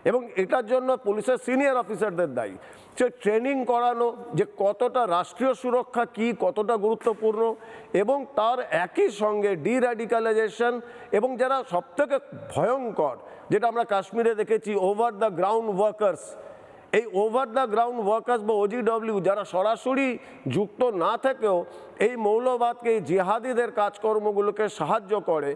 এবং এটার জন্য পুলিশের সিনিয়র অফিসারদের দায়ী। সে ট্রেনিং করানো যে কতটা রাষ্ট্রীয় সুরক্ষা কি, কতটা গুরুত্বপূর্ণ, এবং তার একই সঙ্গে ডির্যাডিকালাইজেশন এবং যারা সবথেকে ভয়ঙ্কর যেটা আমরা কাশ্মীরে দেখেছি ওভার দ্য গ্রাউন্ড ওয়ার্কার্স, এই ওভার দ্য গ্রাউন্ড ওয়ার্কার্স বা OGW যারা সরাসরি যুক্ত না থেকেও এই মৌলবাদকে এই জিহাদিদের কাজকর্মগুলোকে সাহায্য করে,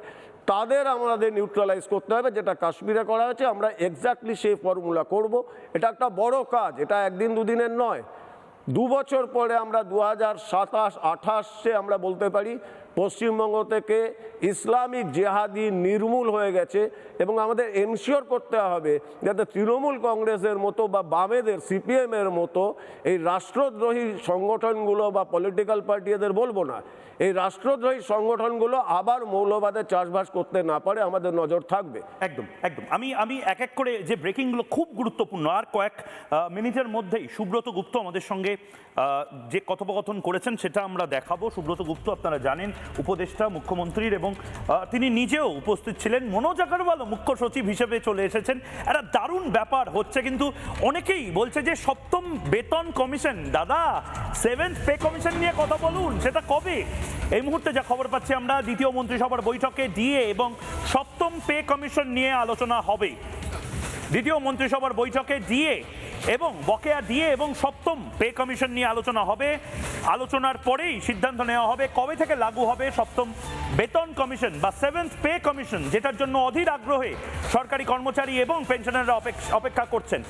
তাদের আমাদের নিউট্রালাইজ করতে হবে, যেটা কাশ্মীরে করা হয়েছে। আমরা এক্স্যাক্টলি সেই ফর্মুলা করব। এটা একটা বড় কাজ, এটা 1 দিন 2 দিনের নয়। 2 বছর পরে আমরা 2027-28 আমরা বলতে পারি পশ্চিমবঙ্গ থেকে ইসলামিক জেহাদি নির্মূল হয়ে গেছে, এবং আমাদের এনশিওর করতে হবে যাতে তৃণমূল কংগ্রেসের মতো বা বামেদের CPM-এর মতো এই রাষ্ট্রদ্রোহী সংগঠনগুলো বা পলিটিক্যাল পার্টি, এদের বলবো না, এই রাষ্ট্রদ্রোহী সংগঠনগুলো আবার মৌলবাদের চাষবাস করতে না পারে, আমাদের নজর থাকবে। একদম একদম। আমি এক এক করে যে ব্রেকিংগুলো খুব গুরুত্বপূর্ণ, আর কয়েক মিনিটের মধ্যেই সুব্রত গুপ্ত আমাদের সঙ্গে যে কথোপকথন করেছেন সেটা আমরা দেখাবো। সুব্রত গুপ্ত আপনারা জানেন উপদেষ্টা মুখ্যমন্ত্রীর, এবং তিনি নিজেও উপস্থিত ছিলেন। মনোজ আগরওয়ালও মুখ্য সচিব হিসেবে চলে এসেছেন। একটা দারুণ ব্যাপার হচ্ছে, কিন্তু অনেকেই বলছে যে 7ম বেতন কমিশন, দাদা 7th পে কমিশন নিয়ে কথা বলুন, সেটা কবে? এই মুহূর্তে যা খবর পাচ্ছি আমরা, দ্বিতীয় মন্ত্রিসভার বৈঠকে ডিএ এবং 7ম পে কমিশন নিয়ে আলোচনা হবে। দ্বিতীয় মন্ত্রিসভার বৈঠকে ডিএ এবং বকেয়া ডিএ এবং 7ম পে কমিশন নিয়ে আলোচনা হবে। আলোচনার পরেই সিদ্ধান্ত নেওয়া হবে কবে থেকে লাগু হবে 7ম বেতন কমিশন বা 7th পে কমিশন, যেটার জন্য অধীর আগ্রহে সরকারি কর্মচারী এবং পেনশনাররা অপেক্ষা করছেন।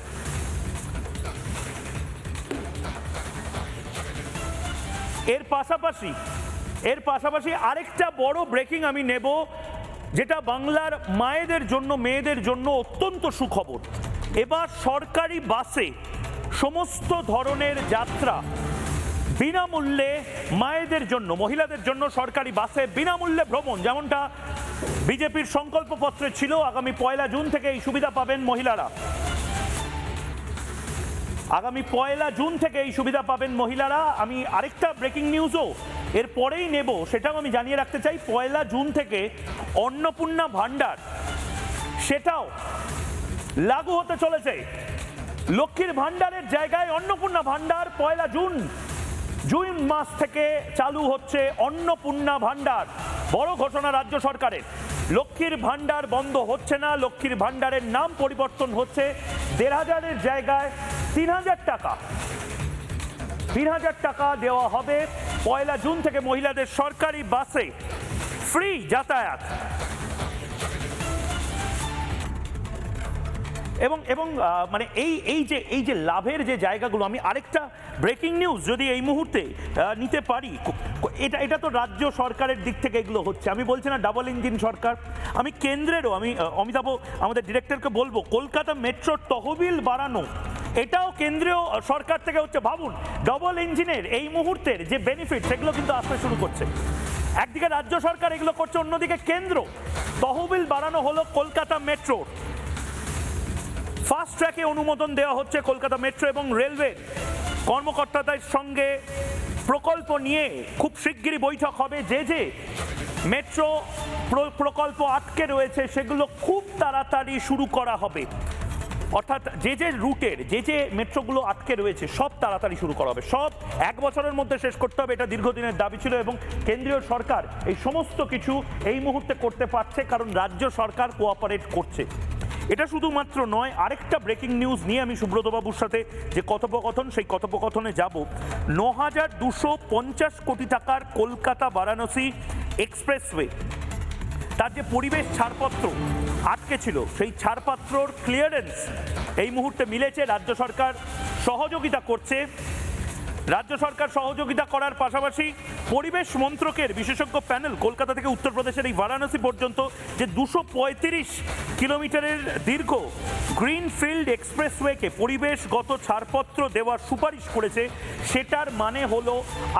এর পাশাপাশি আরেকটা বড় ব্রেকিং আমি নেব, যেটা বাংলার মায়েদের জন্য, মেয়েদের জন্য অত্যন্ত সুখবর। এবার সরকারি বাসে সমস্ত ধরনের যাত্রা বিনামূল্যে মায়েদের জন্য, মহিলাদের জন্য সরকারি বাসে বিনামূল্যে ভ্রমণ, যেমনটা বিজেপির সংকল্পপত্রে ছিল। আগামী 1 জুন থেকে এই সুবিধা পাবেন মহিলারা। আগামী 1 জুন থেকে এই সুবিধা পাবেন মহিলারা। আমি আরেকটা ব্রেকিং নিউজও এর পরেই নেব, সেটাও আমি জানিয়ে রাখতে চাই। 1 জুন থেকে অন্নপূর্ণা ভাণ্ডার সেটাও লাগু হতে চলেছে। লক্ষ্মীর ভাণ্ডারের জায়গায় অন্নপূর্ণা ভাণ্ডার 1 জুন মাস থেকে চালু হচ্ছে অন্নপূর্ণা ভাণ্ডার। বড় ঘোষণা রাজ্য সরকারের। লক্ষ্মীর ভাণ্ডার বন্ধ হচ্ছে না, লক্ষ্মীর ভাণ্ডারের নাম পরিবর্তন হচ্ছে। 1,500-এর জায়গায় 3,000 টাকা, 3,000 টাকা দেওয়া হবে 1 জুন থেকে মহিলাদের সরকারি বাসে ফ্রি যাতায়াত। এবং মানে এই যে লাভের যে জায়গাগুলো, আমি আরেকটা ব্রেকিং নিউজ যদি এই মুহূর্তে নিতে পারি, এটা তো রাজ্য সরকারের দিক থেকে এগুলো হচ্ছে। আমি বলছি না ডাবল ইঞ্জিন সরকার, আমি কেন্দ্রেরও, আমি অমিতাভ আমাদের ডিরেক্টরকে বলবো কলকাতা মেট্রোর তহবিল বাড়ানো এটাও কেন্দ্রীয় সরকার থেকে হচ্ছে। ভাবুন ডবল ইঞ্জিনের এই মুহূর্তের যে বেনিফিট সেগুলো কিন্তু আসতে শুরু করছে। একদিকে রাজ্য সরকার এগুলো করছে, অন্যদিকে কেন্দ্র তহবিল বাড়ানো হলো কলকাতা মেট্রো। ফাস্ট ট্র্যাকে অনুমোদন দেওয়া হচ্ছে কলকাতা মেট্রো এবং রেলওয়ের কর্মকর্তাদের সঙ্গে প্রকল্প নিয়ে খুব শিগগিরই বৈঠক হবে। যে মেট্রো প্রকল্প আটকে রয়েছে সেগুলো খুব তাড়াতাড়ি শুরু করা হবে, অর্থাৎ যে রুটের যে মেট্রোগুলো আটকে রয়েছে সব তাড়াতাড়ি শুরু করা হবে, সব 1 বছরের মধ্যে শেষ করতে হবে। এটা দীর্ঘদিনের দাবি ছিল এবং কেন্দ্রীয় সরকার এই সমস্ত কিছু এই মুহূর্তে করতে পারছে কারণ রাজ্য সরকার কোঅপারেট করছে। এটা শুধুমাত্র নয়, আরেকটা ব্রেকিং নিউজ নিয়ে আমি সুব্রতবাবুর সাথে যে কথোপকথন, সেই কথোপকথনে যাব। 9,250 কোটি টাকার কলকাতা বারাণসী এক্সপ্রেসওয়ে, তার যে পরিবেশ ছাড়পত্র আটকে ছিল সেই ছাড়পত্রর ক্লিয়ারেন্স এই মুহূর্তে মিলেছে। রাজ্য সরকার সহযোগিতা করছে। রাজ্য সরকার সহযোগিতা করার পাশাপাশি পরিবেশ মন্ত্রকের বিশেষজ্ঞ প্যানেল কলকাতা থেকে উত্তরপ্রদেশের এই বারাণসী পর্যন্ত যে 235 কিলোমিটারের দীর্ঘ গ্রিনফিল্ড এক্সপ্রেসওয়েকে পরিবেশগত ছাড়পত্র দেওয়ার সুপারিশ করেছে। সেটার মানে হলো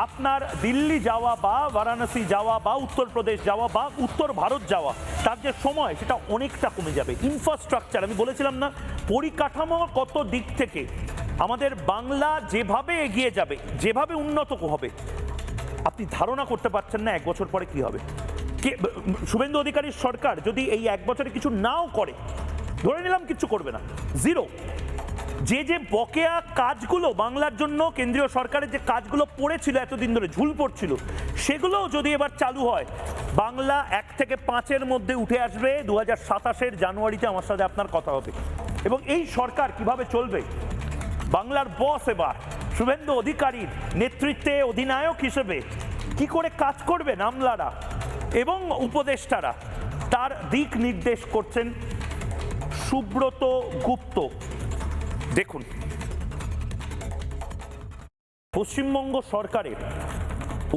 আপনার দিল্লি যাওয়া বা বারাণসী যাওয়া বা উত্তরপ্রদেশ যাওয়া বা উত্তর ভারত যাওয়া, তার যে সময় সেটা অনেকটা কমে যাবে। ইনফ্রাস্ট্রাকচার, আমি বলেছিলাম না, পরিকাঠামোগত দিক থেকে আমাদের বাংলা যেভাবে এগিয়ে যাবে, যেভাবে উন্নত হবে, আপনি ধারণা করতে পারছেন না 1 বছর পরে কি হবে। শুভেন্দু অধিকারীর সরকার যদি এই 1 বছরে কিছু নাও করে, ধরে নিলাম কিছু করবে না, জিরো, যে বকেয়া কাজগুলো বাংলার জন্য কেন্দ্রীয় সরকারের যে কাজগুলো পড়েছিল এতদিন ধরে, ঝুল পড়ছিল, সেগুলো যদি এবার চালু হয়, বাংলা 1 থেকে 5-এর মধ্যে উঠে আসবে। 2027-এর জানুয়ারিতে আমার সাথে আপনার কথা হবে। এবং এই সরকার কিভাবে চলবে, বাংলার বস এবার শুভেন্দু অধিকারীর নেতৃত্বে অধিনায়ক হিসেবে কি করে কাজ করবেন আমলারা এবং উপদেষ্টারা, তার দিক নির্দেশ করছেন সুব্রত গুপ্ত। দেখুন, পশ্চিমবঙ্গ সরকারের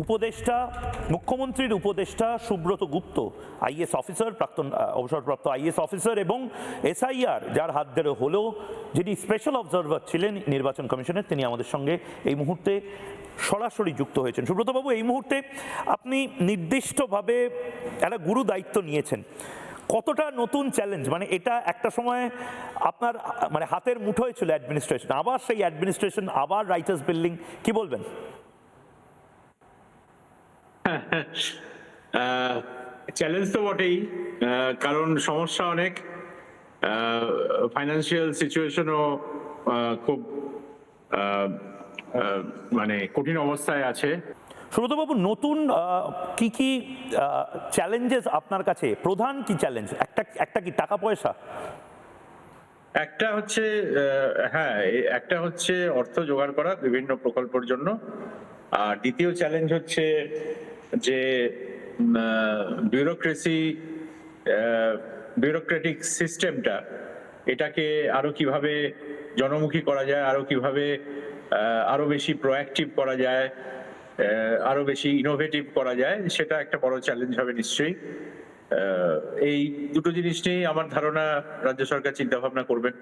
উপদেষ্টা, মুখ্যমন্ত্রীর উপদেষ্টা সুব্রত গুপ্ত, আইএস অফিসার, প্রাক্তন অবসরপ্রাপ্ত আইএস অফিসার এবং এসআইআর যার হাত ধরে হলো, যিনি স্পেশাল অবজারভার ছিলেন নির্বাচন কমিশনের, তিনি আমাদের সঙ্গে এই মুহূর্তে সরাসরি যুক্ত হয়েছেন। সুব্রতবাবু, এই মুহূর্তে আপনি নির্দিষ্টভাবে একটা গুরু দায়িত্ব নিয়েছেন, কতটা নতুন চ্যালেঞ্জ, মানে এটা একটা সময় আপনার মানে হাতের মুঠোয় ছিল অ্যাডমিনিস্ট্রেশন, আবার সেই অ্যাডমিনিস্ট্রেশন, আবার রাইটার্স বিল্ডিং, কি বলবেন? চ্যালেঞ্জ তো বটেই, কারণ সমস্যা অনেক, ফাইন্যান্সিয়াল সিচুয়েশনও খুব মানে কঠিন অবস্থায় আছে। সুব্রতবাবু, নতুন কি কি চ্যালেঞ্জেস আপনার কাছে, প্রধান কি চ্যালেঞ্জ? একটা কি টাকা পয়সা? একটা হচ্ছে একটা হচ্ছে অর্থ জোগাড় করা বিভিন্ন প্রকল্পের জন্য, আর দ্বিতীয় চ্যালেঞ্জ হচ্ছে যে বিউরোক্রেটিক সিস্টেমটা, এটাকে আরো কিভাবে জনমুখী করা যায়, আরো কিভাবে আরো বেশি প্রোঅ্যাক্টিভ করা যায়, আরো বেশি ইনোভেটিভ করা যায়, সেটা একটা বড় চ্যালেঞ্জ হবে নিশ্চয়ই। এই দুটো জিনিস নিয়ে আমার ধারণা রাজ্য সরকার চিন্তা ভাবনা করবেন।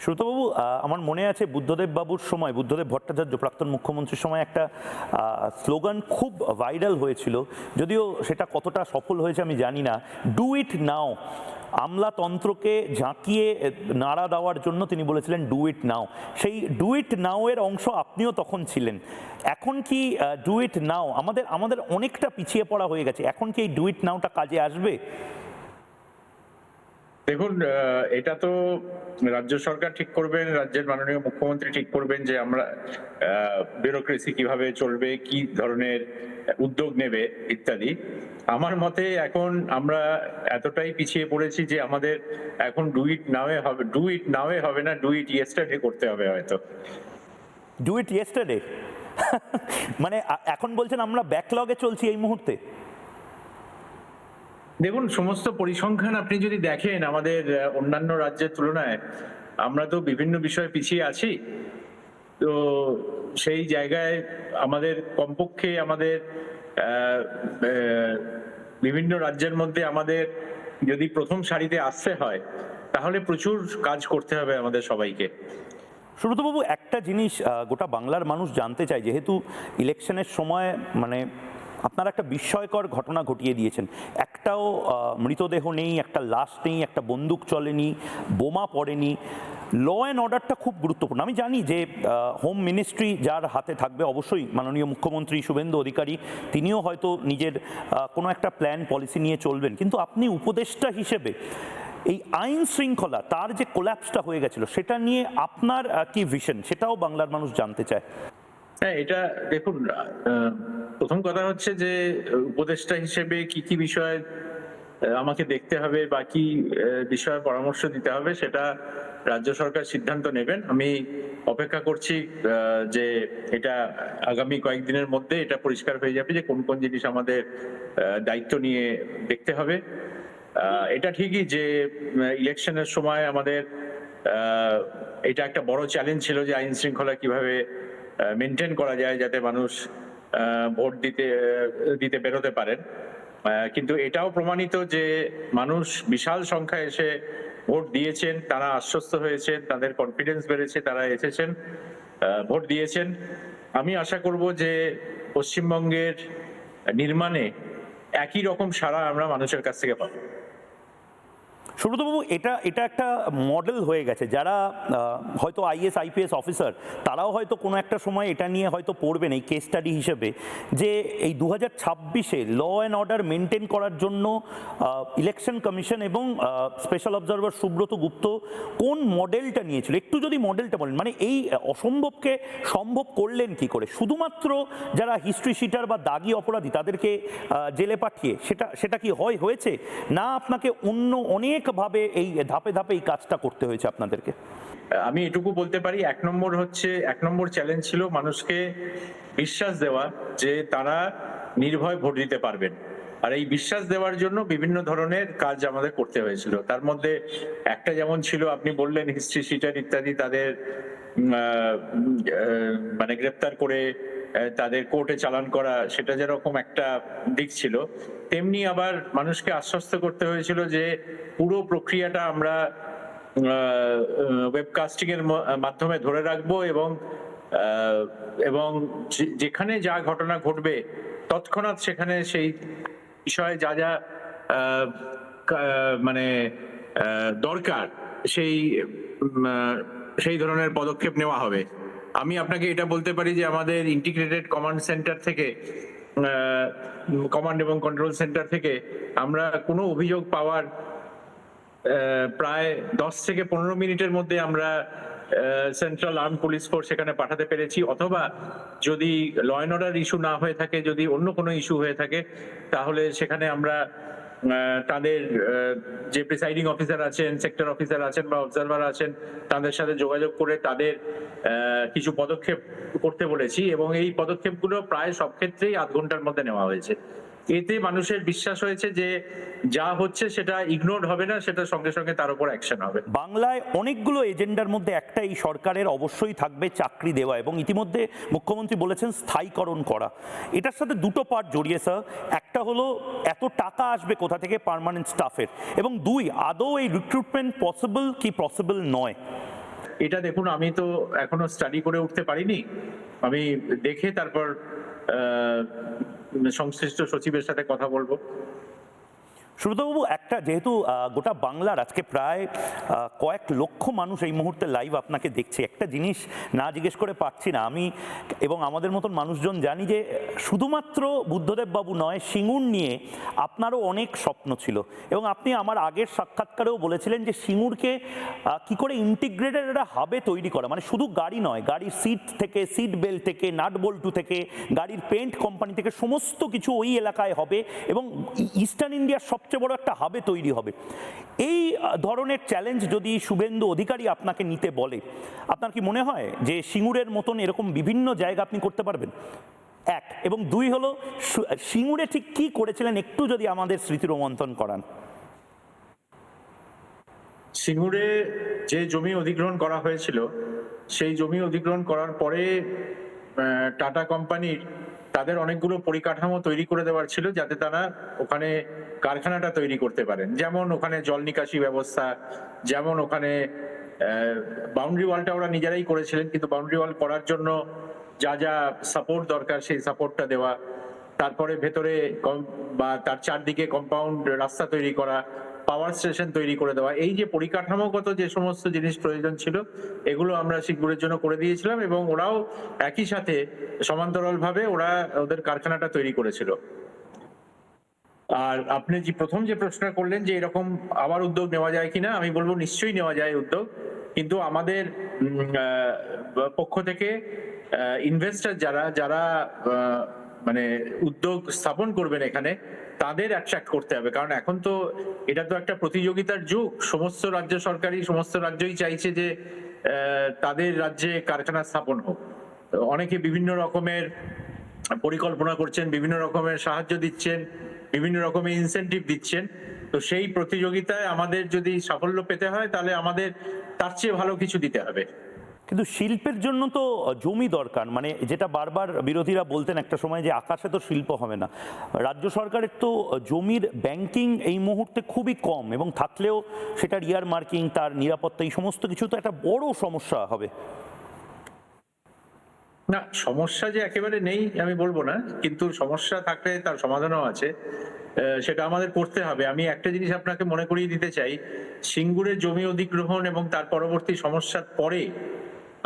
সুব্রতবাবু, আমার মনে আছে বুদ্ধদেব বাবুর সময়, বুদ্ধদেব ভট্টাচার্য প্রাক্তন মুখ্যমন্ত্রীর সময় একটা স্লোগান খুব ভাইরাল হয়েছিল, যদিও সেটা কতটা সফল হয়েছে আমি জানি না, ডু ইট নাও। আমলাতন্ত্রকে ঝাঁকিয়ে নাড়া দেওয়ার জন্য তিনি বলেছিলেন ডু ইট নাও। সেই ডু ইট নাও এর অংশ আপনিও তখন ছিলেন। এখন কি ডু ইট নাও আমাদের অনেকটা পিছিয়ে পড়া হয়ে গেছে, এখন কি এই ডু ইট নাওটা কাজে আসবে? দেখুন, এটা তো রাজ্য সরকার ঠিক করবেন, রাজ্যের মাননীয় মুখ্যমন্ত্রী ঠিক করবেন যে আমরা ব্যুরোক্রেসি কিভাবে চলবে, কি ধরনের উদ্যোগ নেবে ইত্যাদি। আমার মতে এখন আমরা এতটাই পিছিয়ে পড়েছি যে আমাদের এখন ডু ইট নাওয়ে হবে না, ডু ইট ইয়েস্টারডে করতে হবে হয়তো। ডু ইট ইয়েস্টারডে মানে এখন বলছেন আমরা ব্যাকলগে চলছি এই মুহূর্তে? দেখুন, সমস্ত পরিসংখ্যান আপনি যদি দেখেন আমাদের অন্যান্য রাজ্যের তুলনায় আমরা তো বিভিন্ন বিষয়ে পিছিয়ে আছি। তো সেই জায়গায় আমাদের কমপক্ষে আমাদের বিভিন্ন রাজ্যের মধ্যে আমাদের যদি প্রথম সারিতে আসতে হয় তাহলে প্রচুর কাজ করতে হবে আমাদের সবাইকে। সুব্রতবাবু, একটা জিনিস গোটা বাংলার মানুষ জানতে চায়, যেহেতু ইলেকশনের সময় মানে আপনারা একটা বিস্ময়কর ঘটনা ঘটিয়ে দিয়েছেন। একটাও মৃতদেহ নেই, একটা লাশ নেই, একটা বন্দুক চলেনি, বোমা পড়েনি। ল অ্যান্ড অর্ডারটা খুব গুরুত্বপূর্ণ। আমি জানি যে হোম মিনিস্ট্রি যার হাতে থাকবে, অবশ্যই মাননীয় মুখ্যমন্ত্রী শুভেন্দু অধিকারী তিনিও হয়তো নিজের কোনো একটা প্ল্যান পলিসি নিয়ে চলবেন, কিন্তু আপনি উপদেষ্টা হিসেবে এই আইন শৃঙ্খলা তার যে কোল্যাপসটা হয়ে গেছিল সেটা নিয়ে আপনার কি ভিশন, সেটাও বাংলার মানুষ জানতে চায়। হ্যাঁ, এটা দেখুন, প্রথম কথা হচ্ছে যে উপদেষ্টা হিসেবে কি কি বিষয় আমাকে দেখতে হবে বা কি বিষয়ে পরামর্শ দিতে হবে সেটা রাজ্য সরকার সিদ্ধান্ত নেবেন। আমি অপেক্ষা করছি যে এটা আগামী কয়েকদিনের মধ্যে এটা পরিষ্কার হয়ে যাবে যে কোন কোন জিনিস আমাদের দায়িত্ব নিয়ে দেখতে হবে। এটা ঠিকই যে ইলেকশনের সময় আমাদের এটা একটা বড় চ্যালেঞ্জ ছিল যে আইন শৃঙ্খলা কিভাবে মেনটেন করা যায় যাতে মানুষ ভোট দিতে বেরোতে পারেন। কিন্তু এটাও প্রমাণিত যে মানুষ বিশাল সংখ্যায় এসে ভোট দিয়েছেন, তারা আশ্বস্ত হয়েছেন, তাদের কনফিডেন্স বেড়েছে, তারা এসেছেন, ভোট দিয়েছেন। আমি আশা করব যে পশ্চিমবঙ্গের নির্মাণে একই রকম সাড়া আমরা মানুষের কাছ থেকে পাবো। সুব্রতবাবু, এটা একটা মডেল হয়ে গেছে। যারা হয়তো আইএস আইপিএস অফিসার তারাও হয়তো কোনো একটা সময় এটা নিয়ে হয়তো পড়বেন এই কেস স্টাডি হিসেবে, যে এই 2026-এ ল অ্যান্ড অর্ডার মেনটেন করার জন্য ইলেকশন কমিশন এবং স্পেশাল অবজারভার সুব্রত গুপ্ত কোন মডেলটা নিয়েছিল। একটু যদি মডেলটা বলেন, মানে এই অসম্ভবকে সম্ভব করলেন কি করে? শুধুমাত্র যারা হিস্ট্রি শিটার বা দাগি অপরাধী তাদেরকে জেলে পাঠিয়ে সেটা কি হয়েছে, না আপনাকে অন্য অনেক ভাবে এই ধাপে ধাপে এই কাজটা করতে হয়েছে আপনাদেরকে? আমি এটুকু বলতে পারি, এক নম্বর চ্যালেঞ্জ ছিল মানুষকে বিশ্বাস দেওয়া যে তারা নির্ভয় ভোট দিতে পারবেন। আর এই বিশ্বাস দেওয়ার জন্য বিভিন্ন ধরনের কাজ আমাদের করতে হয়েছিল। তার মধ্যে একটা যেমন ছিল, আপনি বললেন হিস্ট্রি শিটার ইত্যাদি, তাদের মানে গ্রেপ্তার করে তাদের কোর্টে চালান করা, সেটা যেরকম একটা দিক ছিল, তেমনি আবার মানুষকে আশ্বস্ত করতে হয়েছিল যে পুরো প্রক্রিয়াটা আমরা ওয়েবকাস্টিং এর মাধ্যমে ধরে রাখবো এবং যেখানে যা ঘটনা ঘটবে তৎক্ষণাৎ সেখানে সেই বিষয়ে যা যা মানে দরকার সেই ধরনের পদক্ষেপ নেওয়া হবে। আমি আপনাকে এটা বলতে পারি যে আমাদের ইন্টিগ্রেটেড কমান্ড সেন্টার থেকে, কমান্ড এবং কন্ট্রোল সেন্টার থেকে আমরা কোনো অভিযোগ পাওয়ার প্রায় 10 থেকে 15 মিনিটের মধ্যে আমরা সেন্ট্রাল আর্ম পুলিশ ফোর্স সেখানে পাঠাতে পেরেছি। অথবা যদি ল অ্যান্ড অর্ডার ইস্যু না হয়ে থাকে, যদি অন্য কোনো ইস্যু হয়ে থাকে, তাহলে সেখানে আমরা তাদের যে প্রিসাইডিং অফিসার আছেন, সেক্টর অফিসার আছেন বা অবজারভার আছেন, তাদের সাথে যোগাযোগ করে তাদের কিছু পদক্ষেপ করতে বলেছি এবং এই পদক্ষেপগুলো প্রায় সব ক্ষেত্রেই আধ ঘন্টার মধ্যে নেওয়া হয়েছে। এতে মানুষের বিশ্বাস হয়েছে যে যা হচ্ছে সেটা ইগনোরড হবে না, সেটা সঙ্গে সঙ্গে তার উপর অ্যাকশন হবে। বাংলায় অনেকগুলো এজেন্ডার মধ্যে একটা এই সরকারের অবশ্যই থাকবে চাকরি দেওয়া, এবং ইতিমধ্যে মুখ্যমন্ত্রী বলেছেন স্থায়ীকরণ করা। এটার সাথে দুটো পার্ট জড়িয়ে স্যার। একটা হলো এত টাকা আসবে কোথা থেকে পার্মানেন্ট স্টাফের, এবং দুই, আদৌ এই রিক্রুটমেন্ট পসিবল কি পসিবল নয়? এটা দেখুন, আমি তো এখনো স্টাডি করে উঠতে পারিনি। আমি দেখে তারপর সংশ্লিষ্ট সচিবের সাথে কথা বলবো। সুব্রতবাবু, একটা যেহেতু গোটা বাংলার আজকে প্রায় কয়েক লক্ষ মানুষ এই মুহূর্তে লাইভ আপনাকে দেখছে, একটা জিনিস না জিজ্ঞেস করে পারছি না আমি, এবং আমাদের মতন মানুষজন জানি যে শুধুমাত্র বুদ্ধদেব বাবু নয়, সিঙ্গুর নিয়ে আপনারও অনেক স্বপ্ন ছিল, এবং আপনি আমার আগের সাক্ষাৎকারেও বলেছিলেন যে সিঙ্গুরকে কি করে ইন্টিগ্রেটেড একটা হাবে তৈরি করা, মানে শুধু গাড়ি নয়, গাড়ির সিট থেকে, সিট বেল্ট থেকে, নাট বল্টু থেকে, গাড়ির পেন্ট কোম্পানি থেকে সমস্ত কিছু ওই এলাকায় হবে এবং ইস্টার্ন ইন্ডিয়ার সবচেয়ে বড় একটা হাবে তৈরি হবে। এই ধরনের চ্যালেঞ্জ যদি শুভেন্দু অধিকারী আপনাকে নিতে বলে, আপনার কি মনে হয় যে সিঙ্গুরের মতন এরকম বিভিন্ন জায়গা আপনি করতে পারবেন? এক, এবং দুই হলো সিঙ্গুরে ঠিক কি করেছিলেন একটু যদি আমাদের স্মৃতি রোমন্থন করান। সিঙ্গুরে যে জমি অধিগ্রহণ করা হয়েছিল সেই জমি অধিগ্রহণ করার পরে টাটা কোম্পানির তাদের অনেকগুলো পরিকাঠামো তৈরি করে দেওয়ার ছিল যাতে তারা ওখানে কারখানাটা তৈরি করতে পারেন, যেমন ওখানে জল নিকাশি ব্যবস্থা, যেমন ওখানে বাউন্ডারি ওয়ালটা ওরা নিজেরাই করেছিলেন, কিন্তু বাউন্ডারি ওয়াল করার জন্য যা যা সাপোর্ট দরকার সেই সাপোর্টটা দেওয়া, তারপরে ভেতরে বা তার চারদিকে কম্পাউন্ড রাস্তা তৈরি করা, পাওয়ার স্টেশন তৈরি করে দেওয়া, এই যে পরিকাঠামোগত যে সমস্ত জিনিস প্রয়োজন ছিল এগুলো আমরা সিঙ্গুরের জন্য করে দিয়েছিলাম, এবং ওরাও একই সাথে সমান্তরালভাবে ওরা ওদের কারখানাটা তৈরি করেছিল। আর আপনি যে প্রথম যে প্রশ্নটা করলেন যে এরকম আবার উদ্যোগ নেওয়া যায় কিনা, আমি বলবো নিশ্চয়ই নেওয়া যায় উদ্যোগ, কিন্তু আমাদের পক্ষ থেকে ইনভেস্টর যারা মানে উদ্যোগ স্থাপন করবেন এখানে তাদের অ্যাট্রাক্ট করতে হবে, কারণ এখন তো এটা তো একটা প্রতিযোগিতার যুগ। সমস্ত রাজ্য সরকারই সমস্ত রাজ্যই চাইছে যে তাদের রাজ্যে কারখানা স্থাপন হোক। অনেকে বিভিন্ন রকমের পরিকল্পনা করছেন, বিভিন্ন রকমের সাহায্য দিচ্ছেন, বিভিন্ন রকমের ইনসেনটিভ দিচ্ছেন। তো সেই প্রতিযোগিতায় আমাদের যদি সাফল্য পেতে হয় তাহলে আমাদের তার চেয়ে ভালো কিছু দিতে হবে। কিন্তু শিল্পের জন্য তো জমি দরকার, মানে যেটা বারবার বিরোধীরা বলতেন একটা সময় যে আকাশে তো শিল্প হবে না। রাজ্য সরকারের তো জমির ব্যাংকিং এই মুহূর্তে খুবই কম, এবং থাকলেও সেটার ইয়ার মার্কিং, তার নিরাপত্তা, এই সমস্ত কিছু তো একটা বড় সমস্যা হবে। না, সমস্যা যে একেবারে নেই আমি বলবো না, কিন্তু সমস্যা থাকলে তার সমাধানও আছে, সেটা আমাদের করতে হবে। আমি একটা জিনিস আপনাকে মনে করিয়ে দিতে চাই, সিঙ্গুরের জমি অধিগ্রহণ এবং তার পরবর্তী সমস্যার পরে